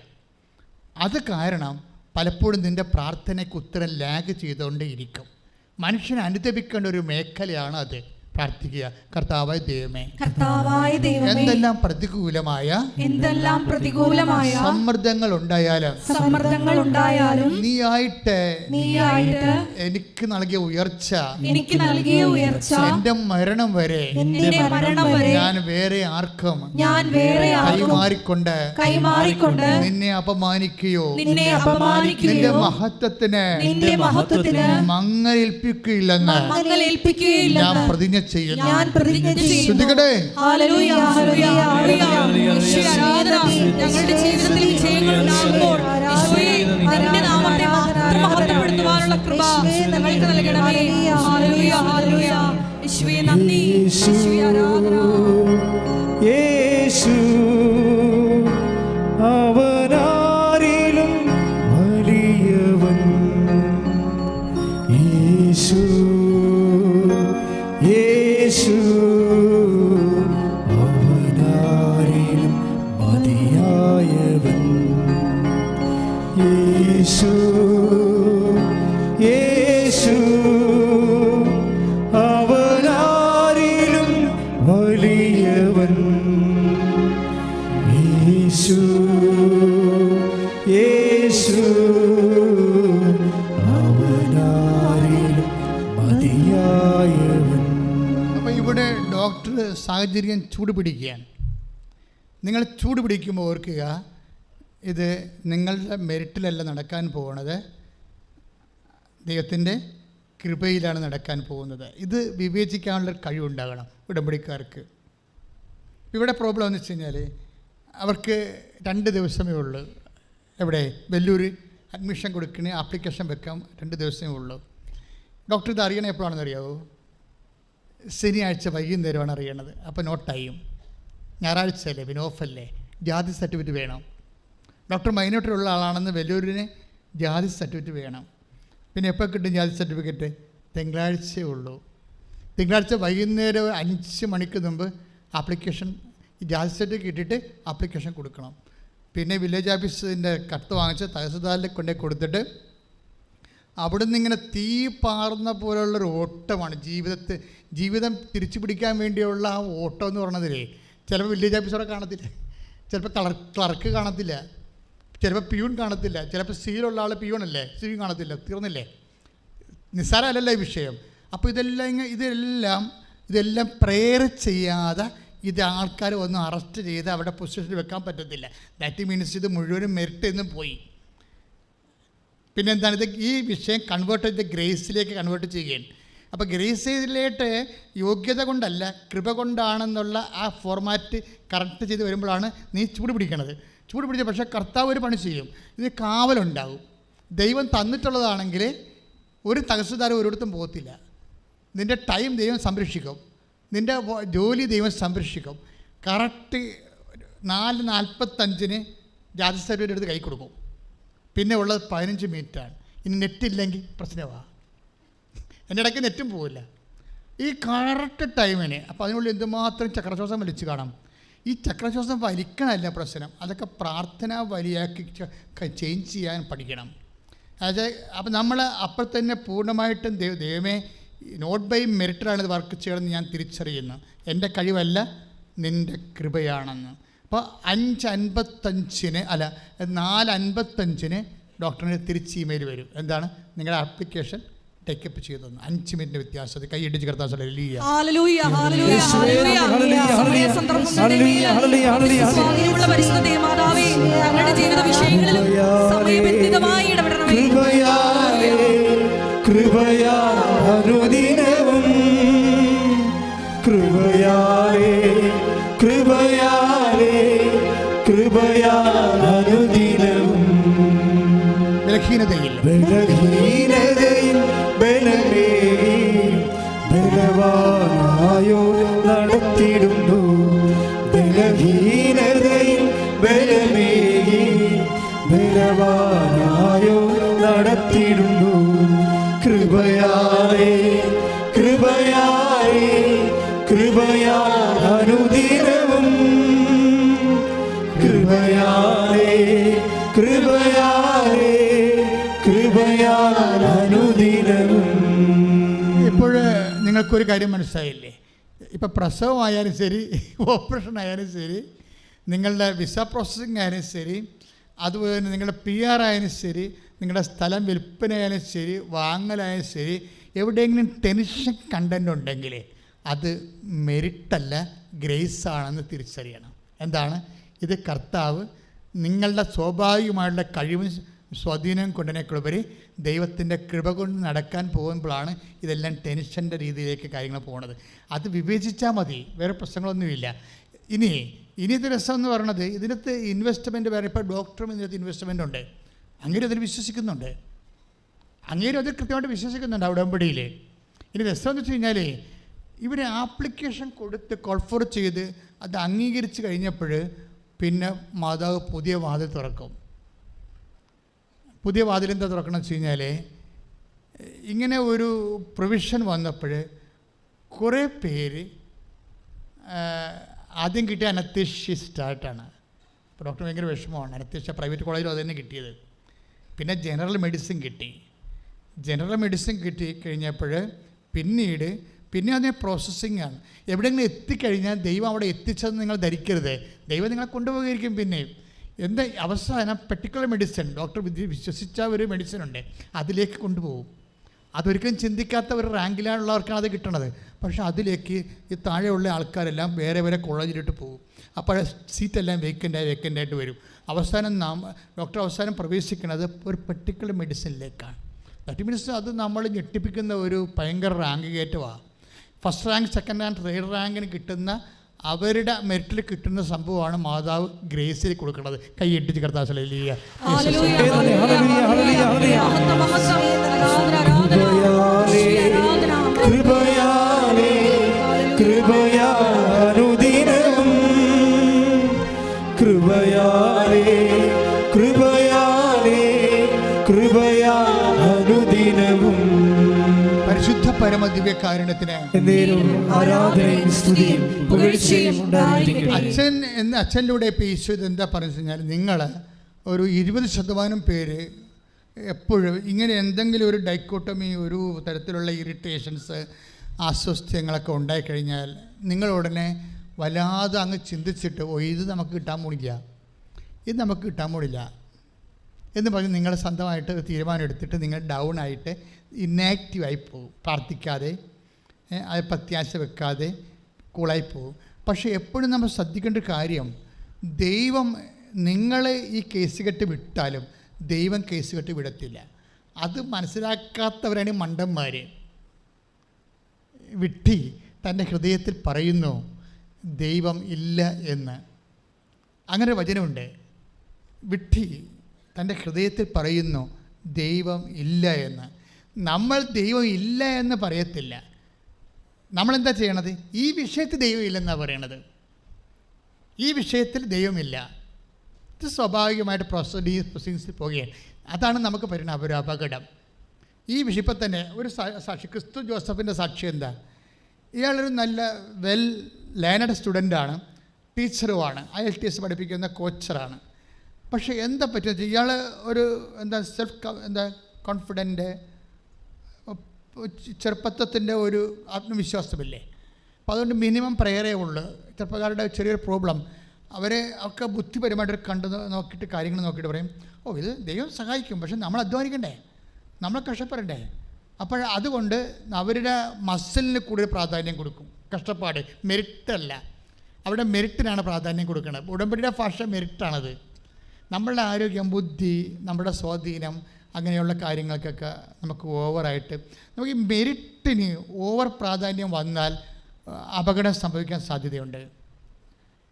അത് കാരണം പലപ്പോഴും നിൻ്റെ പ്രാർത്ഥനയ്ക്ക് ഉത്തരം ലാഗ് ചെയ്തുകൊണ്ടേയിരിക്കും. മനുഷ്യനെ അനുദപിക്കേണ്ട ഒരു മേഖലയാണ് അത്. പ്രാർത്ഥിക്കുക, കർത്താവായ ദൈവമേ, എന്തെല്ലാം പ്രതികൂലമായ സമ്മർദ്ദങ്ങൾ ഉണ്ടായാലും നീയായിട്ട് എനിക്ക് നൽകിയ ഉയർച്ച എന്റെ മരണം വരെ ഞാൻ വേറെ ആർക്കും കൈമാറിക്കൊണ്ട് നിന്നെ അപമാനിക്കുകയോ നിന്റെ മഹത്വത്തിന് മങ്ങലേൽപ്പിക്കുകയില്ലെന്ന് ഞാൻ പ്രതിജ്ഞ ചെയ്യുന്നു. ശ്രദ്ധിക്കട്ടെ. ഹല്ലേലൂയ, ഹല്ലേലൂയ, ഹല്ലേലൂയ. യേശുവേ ആരാധന. ഞങ്ങളുടെ ജീവിതത്തിൽ വിജയങ്ങൾ ഉണ്ടാകുമ്പോൾ യേശുവേ നിന്റെ നാമത്തെ മാത്രം മഹത്വപ്പെടുത്തുവാനുള്ള കൃപ ഞങ്ങൾക്ക് നൽകണമേ. ഹല്ലേലൂയ, ഹല്ലേലൂയ. യേശുവേ നന്ദി, യേശുവേ ആരാധന. യേശു അവനാരിലും വലിയവൻ. യേശു യേശു അവനാരിലും മതിയായവൻ. യേശു യേശു അവനാരിലും വലിയവൻ. യേശു യേശു അവനാരിലും മതിയായവൻ. അപ്പോൾ ഇവിടെ ഡോക്ടർ സാഹചര്യം ചൂടുപിടിക്കുകയാണ്. നിങ്ങൾ ചൂടുപിടിക്കുമ്പോൾ ഓർക്കുക, ഇത് നിങ്ങളുടെ മെറിറ്റിലല്ല നടക്കാൻ പോകുന്നത്, ദൈവത്തിൻ്റെ കൃപയിലാണ് നടക്കാൻ പോകുന്നത്. ഇത് വിവേചിക്കാനുള്ള കഴിവുണ്ടാകണം ഉടമ്പടിക്കാർക്ക്. ഇവിടെ പ്രോബ്ലം എന്ന് വെച്ച് കഴിഞ്ഞാൽ അവർക്ക് 2 ദിവസമേ ഉള്ളൂ. എവിടെ വെല്ലൂർ അഡ്മിഷൻ കൊടുക്കണേ, ആപ്ലിക്കേഷൻ വെക്കാം, 2 ദിവസമേ ഉള്ളൂ. ഡോക്ടർ ഇത് അറിയണേ എപ്പോഴാണെന്ന് അറിയാവോ? ശനിയാഴ്ച വൈകുന്നേരമാണ് അറിയണത്. അപ്പോൾ നോട്ടായും ഞായറാഴ്ച അല്ലേ, പിന്നെ ഓഫല്ലേ, ജാതി സർട്ടിഫിക്കറ്റ് വേണം. ഡോക്ടർ മൈനോട്ടിലുള്ള ആളാണെന്ന് വെല്ലൂരിന് ജാതി സർട്ടിഫിക്കറ്റ് വേണം. പിന്നെ എപ്പോൾ കിട്ടും ജാതി സർട്ടിഫിക്കറ്റ്? തിങ്കളാഴ്ചയേ ഉള്ളൂ. തിങ്കളാഴ്ച വൈകുന്നേരം 5 മണിക്ക് മുമ്പ് ആപ്ലിക്കേഷൻ, ജാതി സർട്ടിഫിക്കറ്റ് കിട്ടിയിട്ട് ആപ്ലിക്കേഷൻ കൊടുക്കണം. പിന്നെ വില്ലേജ് ഓഫീസിൻ്റെ കത്ത് വാങ്ങിച്ച് തഹസിൽദാരിൽ കൊണ്ടേ കൊടുത്തിട്ട് അവിടെ നിന്ന് ഇങ്ങനെ തീ പാറുന്ന പോലുള്ളൊരു ഓട്ടമാണ് ജീവിതം തിരിച്ചു പിടിക്കാൻ വേണ്ടിയുള്ള ആ ഓട്ടം എന്ന് പറഞ്ഞതിലേ. ചിലപ്പോൾ വില്ലേജ് ഓഫീസറെ കാണത്തില്ല, ചിലപ്പോൾ ക്ലർക്ക് കാണത്തില്ല, ചിലപ്പോൾ പ്യൂൺ കാണത്തില്ല, ചിലപ്പോൾ സീലുള്ള ആൾ പ്യൂണല്ലേ, സീ കാണത്തില്ല. തീർന്നില്ലേ? നിസ്സാരമല്ലല്ലോ ഈ വിഷയം. അപ്പോൾ ഇതെല്ലാം പ്രെയർ ചെയ്യാതെ ഇത് ആൾക്കാർ ഒന്ന് അറസ്റ്റ് ചെയ്ത് അവിടെ പൊസിഷനിൽ വെക്കാൻ പറ്റത്തില്ല. ദാറ്റ് മീൻസ് ഇത് മുഴുവനും മെറിറ്റ് എന്നും പോയി. പിന്നെന്താണ് ഇത്? ഈ വിഷയം കൺവേർട്ട് ചെയ്ത് ഗ്രേസിലേക്ക് കൺവേർട്ട് ചെയ്യുകയാണ്. അപ്പോൾ ഗ്രേസിലേക്ക് യോഗ്യത കൊണ്ടല്ല, കൃപ കൊണ്ടാണെന്നുള്ള ആ ഫോർമാറ്റ് കറക്റ്റ് ചെയ്ത് വരുമ്പോഴാണ് നീ ചൂട് പിടിക്കണത്. ചൂട് പിടിച്ച പക്ഷേ കർത്താവ് ഒരു പണി ചെയ്യും. ഇത് കാവലുണ്ടാവും. ദൈവം തന്നിട്ടുള്ളതാണെങ്കിൽ ഒരു തഹസിൽദാർ ഒരിടത്തും പോകത്തില്ല. നിൻ്റെ ടൈം ദൈവം സംരക്ഷിക്കും, നിൻ്റെ ജോലി ദൈവം സംരക്ഷിക്കും. കറക്റ്റ് 4:45 ജാതി സർട്ടിഫിക്കറ്റ് എടുത്ത് കൈ കൊടുക്കും. പിന്നെ ഉള്ളത് 15 മിനിറ്റാണ്. ഇനി നെറ്റില്ലെങ്കിൽ പ്രശ്നമാണ്. എൻ്റെ ഇടയ്ക്ക് നെറ്റും പോവില്ല ഈ കറക്റ്റ് ടൈമിന്. അപ്പോൾ അതിനുള്ളിൽ എന്തുമാത്രം ചക്രശ്വാസം വലിച്ചു കാണാം. ഈ ചക്രശ്വാസം വലിക്കണമല്ല പ്രശ്നം, അതൊക്കെ പ്രാർത്ഥന വലിയാക്കി ചേഞ്ച് ചെയ്യാൻ പഠിക്കണം. അതായത് അപ്പോൾ നമ്മൾ അപ്പോൾ തന്നെ പൂർണ്ണമായിട്ടും ദൈവമേ നോട്ട് ബൈ മെറിറ്റിലാണ് ഇത് വർക്ക് ചെയ്യണമെന്ന് ഞാൻ തിരിച്ചറിയുന്നു. എൻ്റെ കഴിവല്ല, നിൻ്റെ കൃപയാണെന്ന്. അപ്പോൾ 4:55 ഡോക്ടറിന് തിരിച്ച് ഇമെയിൽ വരും. എന്താണ്? നിങ്ങളുടെ ആപ്ലിക്കേഷൻ ടേക്കപ്പ് ചെയ്തു. 5 മിനിറ്റ് വ്യത്യാസത്തിൽ കൈയിടിച്ച് കിടത്താൻ അനുദിനവും കൃപയാലേ കൃപയാലേ കൃപയാനുദിനവും ബലഹീനതയിൽ ബലമേ ബലവാൻ ബലവാനായോ നടത്തിടുന്നു. ബലഹീനതയിൽ ബലമേകി ബലവാനായോ നടത്തിടുന്നു. കൃപയാലേ കൃപയാലേ കൃപയാൽ അനുദിനവും കൃപയാലേ കൃപയാലേ കൃപയാൽ അനുദിനവും. ഇപ്പോൾ നിങ്ങൾക്കൊരു കാര്യം മനസ്സിലായില്ലേ? ഇപ്പോൾ പ്രസവമായാലും ശരി, ഓപ്പറേഷൻ ആയാലും ശരി, നിങ്ങളുടെ വിസ പ്രോസസ്സിങ് ആയാലും ശരി, അതുപോലെ തന്നെ നിങ്ങളുടെ PR ആയാലും ശരി, നിങ്ങളുടെ സ്ഥലം വിൽപ്പനയായാലും ശരി, വാങ്ങലായാലും ശരി, എവിടെയെങ്കിലും ടെൻഷൻ കണ്ടൻ്റ് ഉണ്ടെങ്കിൽ അത് മെറിറ്റല്ല, ഗ്രേസ് ആണെന്ന് തിരിച്ചറിയണം. എന്താണ് ഇത്? കർത്താവ് നിങ്ങളുടെ സ്വാഭാവികമായിട്ടുള്ള കഴിവും സ്വാധീനം കൊണ്ടതിനേക്കുള്ളവർ ദൈവത്തിൻ്റെ കൃപ കൊണ്ട് നടക്കാൻ പോകുമ്പോഴാണ് ഇതെല്ലാം ടെൻഷൻ്റെ രീതിയിലേക്ക് കാര്യങ്ങൾ പോകുന്നത്. അത് വിവേചിച്ചാൽ മതി, വേറെ പ്രശ്നങ്ങളൊന്നുമില്ല. ഇനിയത്തെ രസം എന്ന് പറയുന്നത് ഇതിനകത്ത് ഇൻവെസ്റ്റ്മെൻറ്റ് വേറെ. ഇപ്പോൾ ഡോക്ടറും ഇതിനകത്ത് ഇൻവെസ്റ്റ്മെൻ്റ് ഉണ്ട്. അങ്ങേരും അതിൽ വിശ്വസിക്കുന്നുണ്ട്, അങ്ങേരും അതിൽ കൃത്യമായിട്ട് വിശ്വസിക്കുന്നുണ്ട് ആ ഉടമ്പടിയിൽ. ഇനി രസം എന്ന് വെച്ച് കഴിഞ്ഞാൽ ഇവർ ആപ്ലിക്കേഷൻ കൊടുത്ത് കോൾഫോർ ചെയ്ത് അത് അംഗീകരിച്ച് കഴിഞ്ഞപ്പോൾ പിന്നെ മാതാവ് പുതിയ വാതിൽ തുറക്കും. പുതിയ വാതിൽ എന്താ തുറക്കണം വെച്ച് കഴിഞ്ഞാൽ, ഇങ്ങനെ ഒരു പ്രൊവിഷൻ വന്നപ്പോൾ കുറേ പേര് ആദ്യം കിട്ടിയ അനസ്തേഷ്യസ്റ്റായിട്ടാണ്. അപ്പോൾ ഡോക്ടർ ഭയങ്കര വിഷമമാണ്. അനസ്തേഷ്യ പ്രൈവറ്റ് കോളേജിലും അത് തന്നെ കിട്ടിയത്. പിന്നെ ജനറൽ മെഡിസിൻ കിട്ടി. ജനറൽ മെഡിസിൻ കിട്ടി കഴിഞ്ഞപ്പോൾ പിന്നെ അതിനെ പ്രോസസ്സിങ് ആണ്. എവിടെയെങ്കിലും എത്തിക്കഴിഞ്ഞാൽ ദൈവം അവിടെ എത്തിച്ചതെന്ന് നിങ്ങൾ ധരിക്കരുത്. ദൈവം നിങ്ങളെ കൊണ്ടുപോയിരിക്കും. പിന്നെ എന്താ അവസാനം പെർട്ടിക്കുലർ മെഡിസിൻ, ഡോക്ടർ വിശ്വസിച്ച ഒരു മെഡിസിൻ ഉണ്ട്, അതിലേക്ക് കൊണ്ടുപോകും. അതൊരിക്കലും ചിന്തിക്കാത്ത ഒരു റാങ്കിലാണുള്ളവർക്കാണ് അത് കിട്ടണത്. പക്ഷേ അതിലേക്ക് ഈ താഴെയുള്ള ആൾക്കാരെല്ലാം വേറെ വേറെ കോളേജിലിട്ട് പോകും. അപ്പോൾ സീറ്റെല്ലാം വേക്കൻ്റായിട്ട് വരും. അവസാനം ഡോക്ടർ അവസാനം പ്രവേശിക്കുന്നത് ഒരു പെർട്ടിക്കുലർ മെഡിസിനിലേക്കാണ്. ദാറ്റ് മീൻസ് അത് നമ്മൾ ഞെട്ടിപ്പിക്കുന്ന ഒരു ഭയങ്കര റാങ്ക് കയറ്റമാണ്. First rank, second rank, third റാങ്കിന് കിട്ടുന്ന അവരുടെ മെറിറ്റിൽ കിട്ടുന്ന സംഭവമാണ് മാതാവ് ഗ്രേസിൽ കൊടുക്കുന്നത്. കൈയിട്ടിച്ച് കർത്താവ് പരിശുദ്ധ പരമദിവ്യകാരുണ്യത്തിന് അച്ഛനിലൂടെ ഇപ്പോൾ ഈശോ എന്താ പറഞ്ഞു കഴിഞ്ഞാൽ, നിങ്ങൾ ഒരു 20% പേര് എപ്പോഴും ഇങ്ങനെ എന്തെങ്കിലും ഒരു ഡൈക്കോട്ടമി, ഒരു തരത്തിലുള്ള ഇറിറ്റേഷൻസ്, അസ്വസ്ഥ്യങ്ങളൊക്കെ ഉണ്ടായിക്കഴിഞ്ഞാൽ നിങ്ങൾ ഉടനെ വല്ലാതെ അങ്ങ് ചിന്തിച്ചിട്ട് ഇത് നമുക്ക് കിട്ടാൻ പോണില്ല, ഇത് നമുക്ക് കിട്ടാൻ പോണില്ല എന്ന് പറഞ്ഞ് നിങ്ങൾ സ്വന്തമായിട്ട് തീരുമാനം എടുത്തിട്ട് നിങ്ങൾ ഡൗൺ ആയിട്ട് ഇന്നാക്റ്റീവായി പോകും. പ്രാർത്ഥിക്കാതെ, അത് പ്രത്യാശ വെക്കാതെ കൂളായി പോകും. പക്ഷേ എപ്പോഴും നമ്മൾ ശ്രദ്ധിക്കേണ്ട ഒരു കാര്യം, ദൈവം നിങ്ങളെ ഈ കേസ് കെട്ട് വിട്ടാലും ദൈവം കേസ് കെട്ട് വിടത്തില്ല. അത് മനസ്സിലാക്കാത്തവരാണ് മണ്ടന്മാർ. വിട്ടി തൻ്റെ ഹൃദയത്തിൽ പറയുന്നു ദൈവം ഇല്ല എന്ന്. അങ്ങനെ വചനമുണ്ട്. വിട്ടി തൻ്റെ ഹൃദയത്തിൽ പറയുന്നു ദൈവം ഇല്ല എന്ന്. നമ്മൾ ദൈവം ഇല്ല എന്ന് പറയത്തില്ല. നമ്മളെന്താ ചെയ്യണത്? ഈ വിഷയത്തിൽ ദൈവം ഇല്ലെന്നാണ് പറയണത്. ഈ വിഷയത്തിൽ ദൈവമില്ല. ഇത് സ്വാഭാവികമായിട്ട് പ്രൊസീജിങ്സിൽ പോകുകയാണ്. അതാണ് നമുക്ക് പറയുന്ന ഒരു അപകടം. ഈ വിഷയത്തിൽ തന്നെ ഒരു സാക്ഷി, ക്രിസ്തു ജോസഫിൻ്റെ സാക്ഷി എന്താ? ഇയാളൊരു നല്ല വെൽ ലേണഡ് സ്റ്റുഡൻ്റാണ്, ടീച്ചറുമാണ്, IELTS പഠിപ്പിക്കുന്ന കോച്ചറാണ്. പക്ഷേ എന്താ പറ്റുക, ഇയാൾ ഒരു കോൺഫിഡൻറ്റ്, ചെറുപ്പത്വത്തിൻ്റെ ഒരു ആത്മവിശ്വാസമില്ലേ. അപ്പോൾ അതുകൊണ്ട് മിനിമം പ്രയറേ ഉള്ളൂ. ചെറുപ്പക്കാരുടെ ചെറിയൊരു പ്രോബ്ലം, അവരെ ഒക്കെ ബുദ്ധിപരമായിട്ട് നോക്കിയിട്ട് കാര്യങ്ങൾ നോക്കിയിട്ട് പറയും, ഇത് ദൈവം സഹായിക്കും, പക്ഷെ നമ്മൾ അധ്വാനിക്കണ്ടേ, നമ്മൾ കഷ്ടപ്പെടണ്ടേ. അപ്പോൾ അതുകൊണ്ട് അവരുടെ മസിലിന് കൂടുതൽ പ്രാധാന്യം കൊടുക്കും. കഷ്ടപ്പാട് മെറിറ്റല്ല, അവിടെ മെറിറ്റിനാണ് പ്രാധാന്യം കൊടുക്കുന്നത്. ഉടമ്പടിയുടെ ഭാഷ മെറിറ്റാണത്. നമ്മളുടെ ആരോഗ്യം, ബുദ്ധി, നമ്മുടെ സ്വാധീനം, അങ്ങനെയുള്ള കാര്യങ്ങൾക്കൊക്കെ നമുക്ക് ഓവറായിട്ട് നമുക്ക് ഈ മെറിറ്റിന് ഓവർ പ്രാധാന്യം വന്നാൽ അപകടം സംഭവിക്കാൻ സാധ്യതയുണ്ട്.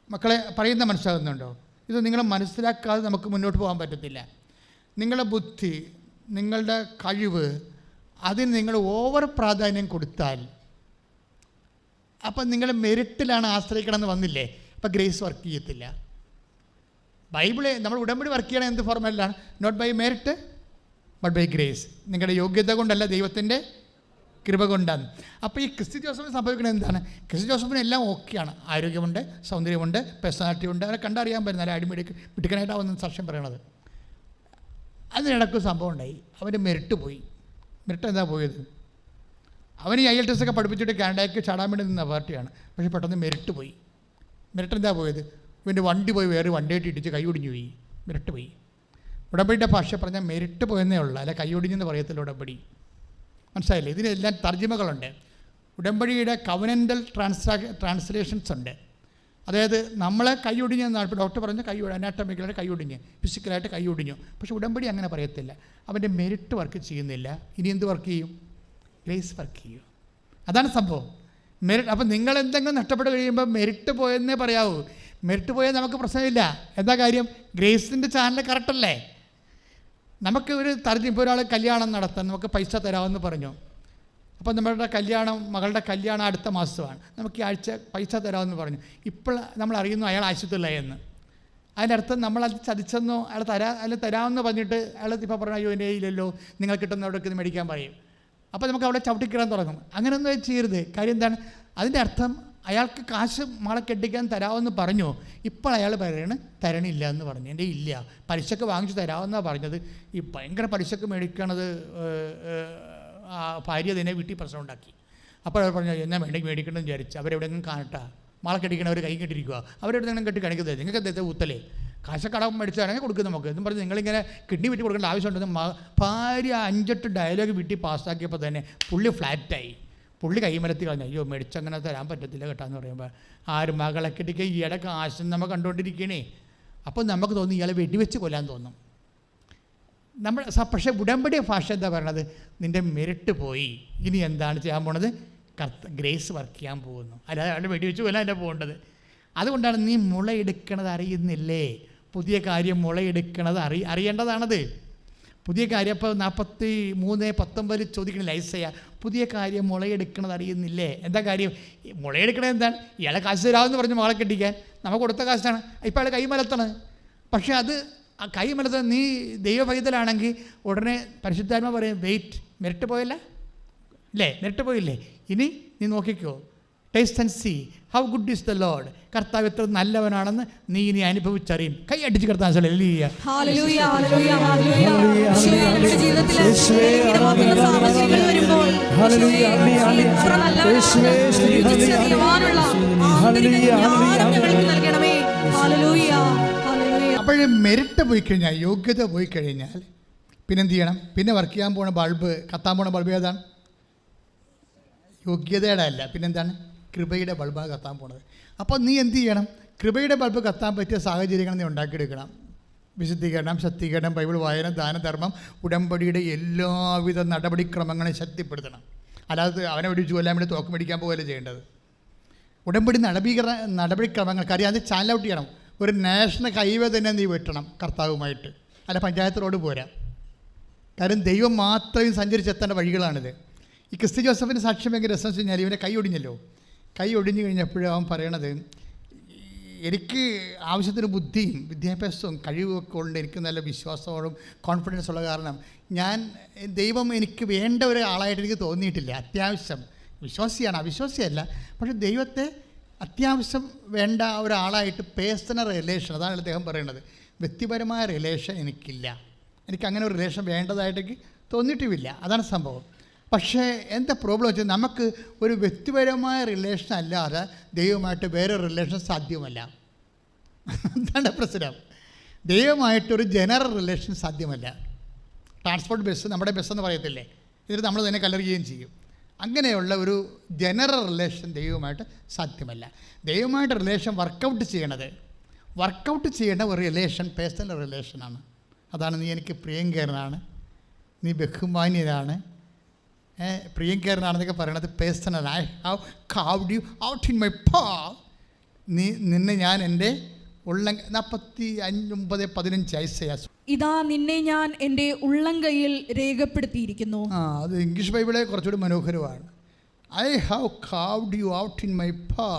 മക്കളെ പറയുന്ന മനസ്സിലാകുന്നുണ്ടോ? ഇത് നിങ്ങൾ മനസ്സിലാക്കാതെ നമുക്ക് മുന്നോട്ട് പോകാൻ പറ്റത്തില്ല. നിങ്ങളുടെ ബുദ്ധി, നിങ്ങളുടെ കഴിവ്, അതിന് നിങ്ങൾ ഓവർ പ്രാധാന്യം കൊടുത്താൽ അപ്പം നിങ്ങൾ മെറിറ്റിലാണ് ആശ്രയിക്കണമെന്ന് വന്നില്ലേ, അപ്പം ഗ്രേസ് വർക്ക് ചെയ്യത്തില്ല. ബൈബിള് നമ്മൾ ഉടമ്പടി വർക്ക് ചെയ്യണത് എന്ത് ഫോർമാറ്റിലാണ്? Not by merit but by grace. നിങ്ങളുടെ യോഗ്യത കൊണ്ടല്ല, ദൈവത്തിൻ്റെ കൃപ കൊണ്ടാണ്. അപ്പോൾ ഈ ക്രിസ്റ്റി ജോസഫിന് സംഭവിക്കുന്നത് എന്താണ്? ക്രിസ്റ്റി ജോസഫിന് എല്ലാം ഓക്കെയാണ്, ആരോഗ്യമുണ്ട്, സൗന്ദര്യമുണ്ട്, പേഴ്സണാലിറ്റി ഉണ്ട്, അവരെ കണ്ടറിയാൻ പറ്റുന്ന നല്ല മിടുക്കനായിട്ടാവുന്ന സാക്ഷ്യം പറയണത്. അതിനിടയ്ക്ക് സംഭവം ഉണ്ടായി, അവൻ്റെ മെറിറ്റ് പോയി. മെറിറ്റ് എന്താ പോയത്? അവൻ ഈ IELTS ഒക്കെ പഠിപ്പിച്ചിട്ട് കാനഡയ്ക്ക് ചാടാൻ വേണ്ടി നിന്ന പാർട്ടിയാണ്. പക്ഷേ പെട്ടെന്ന് മെറിറ്റ് പോയി. മെറിറ്റ് എന്താ പോയത്? ഇവൻ്റെ വണ്ടി പോയി വേറെ വണ്ടിയായിട്ട് ഇടിച്ച് കൈ ഒടിഞ്ഞു പോയി. മെറിറ്റ് പോയി. ഉടമ്പടിയുടെ ഭാഷ പറഞ്ഞാൽ മെറിറ്റ് പോയെന്നേ ഉള്ളൂ, അല്ല കൈ ഒടിഞ്ഞെന്ന് പറയത്തില്ല ഉടമ്പടി. മനസ്സിലായില്ലേ? ഇതിനെല്ലാം തർജ്ജിമകളുണ്ട്. ഉടമ്പടിയുടെ കവനൻ്റൽ ട്രാൻസ്ലേഷൻസ് ഉണ്ട്. അതായത് നമ്മളെ കൈ ഒടിഞ്ഞെന്നാണ്. ഇപ്പോൾ ഡോക്ടർ പറഞ്ഞ കൈ അനാട്ടമിക്കലായിട്ട് കൈ ഒടിഞ്ഞ്, ഫിസിക്കലായിട്ട് കൈ ഒടിഞ്ഞു. പക്ഷേ ഉടമ്പടി അങ്ങനെ പറയത്തില്ല. അവൻ്റെ മെറിറ്റ് വർക്ക് ചെയ്യുന്നില്ല. ഇനി എന്ത് വർക്ക് ചെയ്യും? ഗ്രേസ് വർക്ക് ചെയ്യും. അതാണ് സംഭവം. മെറിറ്റ്. അപ്പം നിങ്ങൾ എന്തെങ്കിലും നഷ്ടപ്പെട്ട് കഴിയുമ്പോൾ മെറിറ്റ് പോയെന്നേ പറയാവൂ. മെറിറ്റ് പോയാൽ നമുക്ക് പ്രശ്നമില്ല. എന്താ കാര്യം? ഗ്രേസിൻ്റെ ചാനൽ കറക്റ്റല്ലേ? നമുക്ക് ഒരു ഇപ്പോൾ ഒരാൾ കല്യാണം നടത്താൻ നമുക്ക് പൈസ തരാമെന്ന് പറഞ്ഞു. അപ്പോൾ നമ്മളുടെ കല്യാണം, മകളുടെ കല്യാണം അടുത്ത മാസമാണ്, നമുക്ക് ഈ ആഴ്ച പൈസ തരാമെന്ന് പറഞ്ഞു. ഇപ്പോൾ നമ്മൾ അറിയുന്നു അയാൾ ആശുപത്രിയിലായെന്ന്. അതിൻ്റെ അർത്ഥം നമ്മളത് ചതിച്ചെന്നോ അയാൾ തരാമെന്ന് പറഞ്ഞിട്ട് അയാൾ ഇപ്പോൾ പറഞ്ഞു അയ്യോ എൻ്റെ കയ്യിലല്ലോ, നിങ്ങൾ കിട്ടുന്ന അവിടേക്ക് മേടിക്കാൻ പറയും. അപ്പോൾ നമുക്ക് അവിടെ ചവിട്ടിക്കിടാൻ തുടങ്ങും. അങ്ങനെയൊന്നും ചെയ്യരുത്. കാര്യം എന്താണ്? അതിൻ്റെ അർത്ഥം അയാൾക്ക് കാശ് മകളെ കെട്ടിക്കാൻ തരാമെന്ന് പറഞ്ഞു, ഇപ്പോൾ അയാൾ പറയാണ് തരണില്ല എന്ന് പറഞ്ഞു. എൻ്റെ ഇല്ല, പലിശക്ക് വാങ്ങിച്ച് തരാമെന്നാണ് പറഞ്ഞത്. ഈ ഭയങ്കര പലിശക്ക് മേടിക്കണത് ഭാര്യ തന്നെ വീട്ടിൽ പ്രശ്നം ഉണ്ടാക്കി. അപ്പോൾ അവർ പറഞ്ഞു എന്നാ മേടിക്കണമെന്ന് വിചാരിച്ച് അവരെവിടെയെങ്കിലും കാണട്ടാ, മകളെ കെട്ടിക്കണവർ കൈ കെട്ടിരിക്കുക, അവരെവിടെയെങ്കിലും കെട്ടി കാണിക്കുന്നത്. നിങ്ങൾക്ക് എന്താ ഊത്തലേ, കാശക്കടം മേടിച്ചാണെങ്കിൽ കൊടുക്കും നമുക്ക് എന്നും പറഞ്ഞ് നിങ്ങളിങ്ങനെ കിഡ്നി വിറ്റ് കൊടുക്കേണ്ട ആവശ്യമുണ്ടെന്ന് ഭാര്യ 5-8 ഡയലോഗ് വീട്ടിൽ പാസ്സാക്കിയപ്പോൾ തന്നെ പുള്ളി ഫ്ലാറ്റായി. പുള്ളി കൈമലത്തി കളഞ്ഞു. അയ്യോ മേടിച്ചങ്ങനെ തരാൻ പറ്റത്തില്ല കേട്ടാന്ന് പറയുമ്പോൾ ആരും മകളെ കെട്ടിക്കുക ഈ ഇടയ്ക്ക് ആശം നമ്മൾ കണ്ടുകൊണ്ടിരിക്കണേ. അപ്പോൾ നമുക്ക് തോന്നി ഇയാളെ വെടിവെച്ച് കൊല്ലാൻ തോന്നും. നമ്മൾ പക്ഷേ ഉടമ്പടി ഭാഷ എന്താ പറയണത്? നിൻ്റെ മെറിറ്റ് പോയി, ഇനി എന്താണ് ചെയ്യാൻ പോണത്? ഗ്രേസ് വർക്ക് ചെയ്യാൻ പോകുന്നു. അല്ലാതെ അയാൾ വെടിവെച്ച് കൊല്ലാൻ അല്ല പോകേണ്ടത്. അതുകൊണ്ടാണ് നീ മുളയെടുക്കണത് അറിയുന്നില്ലേ? പുതിയ കാര്യം മുളയെടുക്കണത് അറിയേണ്ടതാണത്. പുതിയ കാര്യം ഇപ്പോൾ 43:19 ചോദിക്കണില്ല ഐസയ, പുതിയ കാര്യം മുളയെടുക്കണത് അറിയുന്നില്ലേ? എന്താ കാര്യം? മുളയെടുക്കണത് എന്താണ്? ഇയാളെ കാശ് തരാമെന്ന് പറഞ്ഞ് മകളെ കെട്ടിക്കാൻ നമുക്ക് കൊടുത്ത കാശാണ്. ഇപ്പോൾ അയാൾ കൈമലത്താണ്. പക്ഷേ അത് ആ കൈമലത്ത് നീ ദൈവഭൈതലാണെങ്കിൽ ഉടനെ പരിശുദ്ധാത്മ പറയും വെയിറ്റ്, മെറിറ്റ് പോയല്ലേ അല്ലേ? മെറിറ്റ് പോയില്ലേ? ഇനി നീ നോക്കിക്കോ, taste and see how good is the Lord. കർത്താവ് എത്ര നല്ലവനാണെന്ന് നീ ഇനി അനുഭവിച്ചറിയും. കൈ അടിച്ച് കർത്താവ് അപ്പോഴേ മെറിറ്റ് പോയി കഴിഞ്ഞാൽ, യോഗ്യത പോയി കഴിഞ്ഞാൽ പിന്നെന്ത് ചെയ്യണം? പിന്നെ വർക്ക് ചെയ്യാൻ പോണ ബൾബ്, കത്താൻ പോണ ബൾബ് ഏതാണ്? യോഗ്യതയുടെ അല്ല, പിന്നെന്താണ്? കൃപയുടെ ബൾബാണ് കത്താൻ പോണത്. അപ്പോൾ നീ എന്ത് ചെയ്യണം? കൃപയുടെ ബൾബ് കത്താൻ പറ്റിയ സാഹചര്യങ്ങൾ നീ ഉണ്ടാക്കിയെടുക്കണം. വിശുദ്ധീകരണം, ശക്തീകരണം, ബൈബിൾ വായന, ദാനധർമ്മം, ഉടമ്പടിയുടെ എല്ലാവിധ നടപടിക്രമങ്ങളെ ശക്തിപ്പെടുത്തണം. അല്ലാതെ അവനെ വെടിച്ചു കൊല്ലാൻ വേണ്ടി തോക്ക് മേടിക്കാൻ പോകല്ലേ ചെയ്യേണ്ടത്. ഉടമ്പടി നടപടിക്രമങ്ങൾക്ക് അറിയാം. അത് ചാനൽ ഔട്ട് ചെയ്യണം. ഒരു നാഷണൽ ഹൈവേ തന്നെ നീ വെട്ടണം കർത്താവുമായിട്ട്, അല്ല പഞ്ചായത്ത് റോഡ് പോരാ. കാര്യം ദൈവം മാത്രം സഞ്ചരിച്ചെത്തേണ്ട വഴികളാണിത്. ഈ ക്രിസ്റ്റി ജോസഫിൻ്റെ സാക്ഷ്യം ഭയങ്കര രസം വെച്ച് കഴിഞ്ഞാൽ ഇവനെ കൈ ഒടിഞ്ഞല്ലോ. കൈ ഒടിഞ്ഞു കഴിഞ്ഞപ്പോഴും അവൻ പറയണത്, എനിക്ക് ആവശ്യത്തിന് ബുദ്ധിയും വിദ്യാഭ്യാസവും കഴിവുമൊക്കെ ഉണ്ട്, എനിക്ക് നല്ല വിശ്വാസത്തോടും കോൺഫിഡൻസ് ഉള്ള കാരണം ദൈവം എനിക്ക് വേണ്ട ഒരാളായിട്ട് എനിക്ക് തോന്നിയിട്ടില്ല. അത്യാവശ്യം വിശ്വാസിയാണ്, അവിശ്വാസിയല്ല, പക്ഷേ ദൈവത്തെ അത്യാവശ്യം വേണ്ട ഒരാളായിട്ട് പേഴ്സണൽ റിലേഷൻ, അതാണ് അദ്ദേഹം പറയുന്നത്. വ്യക്തിപരമായ റിലേഷൻ എനിക്കില്ല, എനിക്കങ്ങനെ ഒരു റിലേഷൻ വേണ്ടതായിട്ട് എനിക്ക് തോന്നിയിട്ടുമില്ല. അതാണ് സംഭവം. പക്ഷേ എന്താ പ്രോബ്ലം വെച്ചാൽ നമുക്ക് ഒരു വ്യക്തിപരമായ റിലേഷൻ അല്ലാതെ ദൈവമായിട്ട് വേറെ റിലേഷൻ സാധ്യമല്ല. എന്താണ് പ്രശ്നം? ദൈവമായിട്ടൊരു ജനറൽ റിലേഷൻ സാധ്യമല്ല. ട്രാൻസ്പോർട്ട് ബസ്, നമ്മുടെ ബസ്സെന്ന് പറയത്തില്ലേ, ഇതിൽ നമ്മൾ തന്നെ കല്ലെറിയുകയും ചെയ്യും. അങ്ങനെയുള്ള ഒരു ജനറൽ റിലേഷൻ ദൈവമായിട്ട് സാധ്യമല്ല. ദൈവമായിട്ട് റിലേഷൻ വർക്കൗട്ട് ചെയ്യേണ്ട ഒരു റിലേഷൻ പേഴ്സണൽ റിലേഷനാണ്. അതാണ് നീ എനിക്ക് പ്രിയങ്കരനാണ്, നീ ബഹുമാന്യനാണ്, പ്രിയങ്കരനാണെന്നൊക്കെ പറയണത് personal. I have carved you out in my പാ. നിന്നെ ഞാൻ എൻ്റെ 45:15 ഇതാ നിന്നെ ഞാൻ എൻ്റെ ഉള്ളംകൈയിൽ രേഖപ്പെടുത്തിയിരിക്കുന്നു. അത് ഇംഗ്ലീഷ് ബൈബിളെ കുറച്ചുകൂടി മനോഹരമാണ്. I have carved you out in my പാ.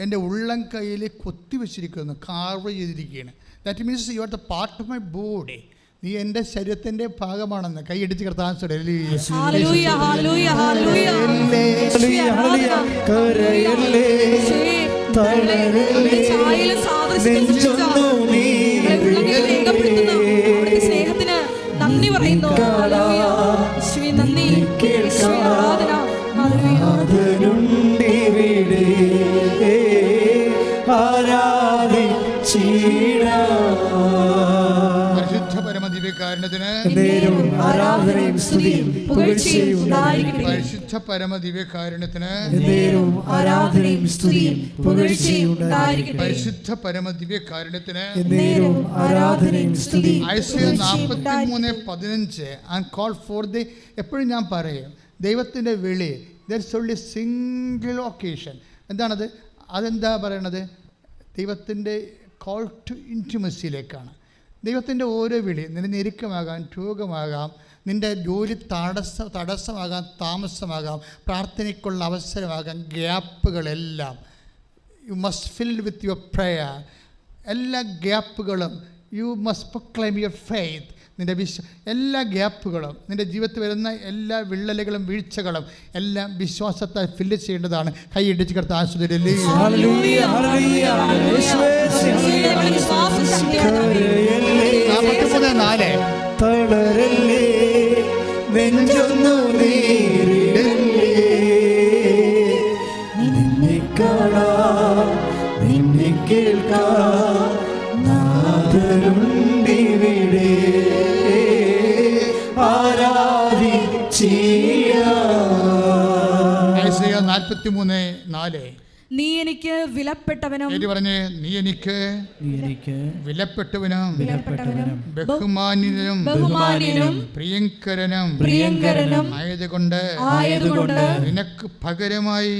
എൻ്റെ ഉള്ളം കയ്യിൽ കൊത്തിവെച്ചിരിക്കുന്നു, കാർവ് ചെയ്തിരിക്കുകയാണ്. That means you are the part of my body. നീ എൻ്റെ ശരീരത്തിൻ്റെ ഭാഗമാണെന്ന് കൈയടിച്ച് കർത്താൻ ഹല്ലേലൂയ ഹല്ലേലൂയ ഹല്ലേലൂയ കരയല്ലേ തളരല്ലേ ചായയിലും സാദൃശ്യം സ്നേഹത്തിന് നന്ദി പറയുന്നു. ഹല്ലേലൂയ യേശുവേ നന്ദി, യേശുവേ ആരാധന. ആരാധനുണ്ടിവിടെ പരിശുദ്ധ പരമദിവ്യകാരുണ്യത്തിന് ആരാധനയും സ്തുതിയും പുകഴ്ചയും ഉണ്ടായിരിക്കട്ടെ. പരിശുദ്ധ പരമദിവ്യകാരുണ്യത്തിന് ആരാധനയും സ്തുതിയും പുകഴ്ചയും ഉണ്ടായിരിക്കട്ടെ. പരിശുദ്ധ പരമദിവ്യകാരുണ്യത്തിന് ആരാധനയും സ്തുതിയും Isaiah 43:15 and call for the. എപ്പോഴും ഞാൻ പറയും, ദൈവത്തിൻ്റെ വിളി ദർസ് ഓൺലി സിംഗിൾ ഒക്കേഷൻ. എന്താണത്? അതെന്താ പറയണത്? ദൈവത്തിൻ്റെ കോൾ ടു ഇൻറ്റിമസിയിലേക്കാണ്. ദൈവത്തിൻ്റെ ഓരോ വിളി നിന്റെ ഞെരുക്കമാകാം, രോഗമാകാം, നിൻ്റെ ജോലി തടസ്സമാകാം, താമസമാകാം, പ്രാർത്ഥനയ്ക്കുള്ള അവസരമാകാം, ഗ്യാപ്പുകളെല്ലാം you must fill with your prayer. എല്ലാ ഗ്യാപ്പുകളും you must proclaim your faith. നിൻ്റെ എല്ലാ ഗ്യാപ്പുകളും, നിൻ്റെ ജീവിതത്തിൽ വരുന്ന എല്ലാ വിള്ളലുകളും വീഴ്ചകളും എല്ലാം വിശ്വാസത്താൽ ഫില്ല് ചെയ്യേണ്ടതാണ്. കൈയിടിച്ച് കിടത്ത് ആസ്വദിച്ചില്ലേ? 43:4 തളരല്ലേ നെഞ്ചൊന്നു നേരിടല്ലേ നിന്നെ കാണാം നിന്നെ കേൾക്കാം നാഥനുണ്ടിവിടെ ആരാധിച്ചിടാം. ഐസയ 43:4 നീ എനിക്ക് വിലപ്പെട്ടവനും, പറഞ്ഞേ, നീ എനിക്ക് വിലപ്പെട്ടവനും ബഹുമാന്യനും പ്രിയങ്കരനും ആയതുകൊണ്ട് നിനക്ക് പകരമായി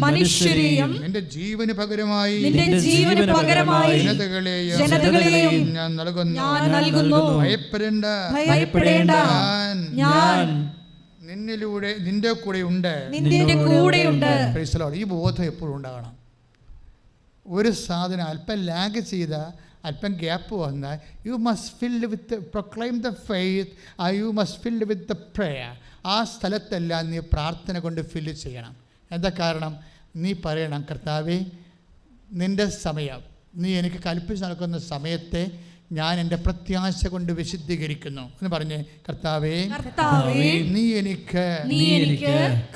മനുഷ്യരെയും നിന്റെ ജീവന് പകരമായി ജനതകളെയും ഞാൻ നൽകുന്നു. ഭയപ്പെടേണ്ട, ഞാൻ നിന്നിലൂടെ നിന്റെ കൂടെ ഉണ്ട്. ഈ ബോധം എപ്പോഴും ഉണ്ടാകണം. ഒരു സാധനം അല്പം ലാഗ് ചെയ്ത, അല്പം ഗ്യാപ്പ് വന്നാൽ you must fill with proclaim the faith, you must fill with the prayer. ആ സ്ഥലത്തെല്ലാം നീ പ്രാർത്ഥന കൊണ്ട് ഫില്ല് ചെയ്യണം. എന്താ കാരണം? നീ പറയണം, കർത്താവേ, നിൻ്റെ സമയം, നീ എനിക്ക് കൽപ്പിച്ച് നടക്കുന്ന സമയത്തെ ഞാൻ എൻ്റെ പ്രത്യാശ കൊണ്ട് വിശുദ്ധീകരിക്കുന്നു എന്ന് പറഞ്ഞ്, കർത്താവേ, നീ എനിക്ക്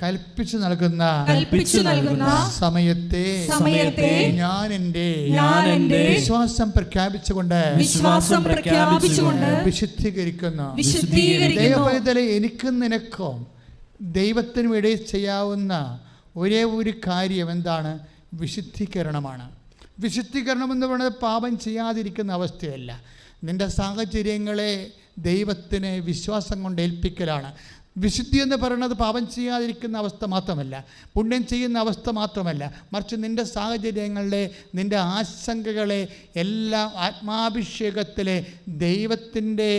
കൽപ്പിച്ചു നൽകുന്ന സമയത്തെ ഞാൻ എൻ്റെ വിശ്വാസം പ്രഖ്യാപിച്ചുകൊണ്ട് വിശുദ്ധീകരിക്കുന്നു. ദൈവപൈതലെ, എനിക്കും നിനക്കും ദൈവത്തിനും ഇടയിൽ ചെയ്യാവുന്ന ഒരേ ഒരു കാര്യം എന്താണ്? വിശുദ്ധീകരണമാണ്. വിശുദ്ധീകരണം എന്ന് പറയുന്നത് പാപം ചെയ്യാതിരിക്കുന്ന അവസ്ഥയല്ല. നിൻ്റെ സാഹചര്യങ്ങളെ ദൈവത്തിന് വിശ്വാസം കൊണ്ട് ഏൽപ്പിക്കലാണ്. വിശുദ്ധി എന്ന് പറയുന്നത് പാപം ചെയ്യാതിരിക്കുന്ന അവസ്ഥ മാത്രമല്ല, പുണ്യം ചെയ്യുന്ന അവസ്ഥ മാത്രമല്ല, മറിച്ച് നിൻ്റെ സാഹചര്യങ്ങളെ, നിൻ്റെ ആശങ്കകളെ എല്ലാം ആത്മാഭിഷേകത്തിലെ ദൈവത്തിൻ്റെ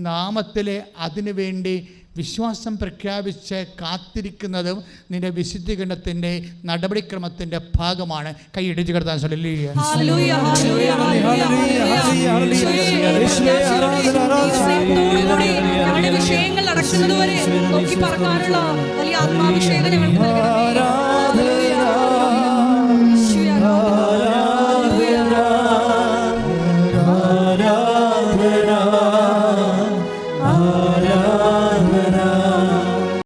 നാമത്തിലെ അതിനു വേണ്ടി വിശ്വാസം പ്രഖ്യാപിച്ച് കാത്തിരിക്കുന്നതും നിന്റെ വിശുദ്ധീകരണത്തിൻ്റെ നടപടിക്രമത്തിൻ്റെ ഭാഗമാണ്. കൈയിടിച്ച് കിടത്താൻ വിഷയങ്ങൾ നടക്കുന്നതുവരെ നോക്കി പറക്കാനുള്ള വലിയ ആത്മാഭിഷേകം ഞങ്ങൾക്ക്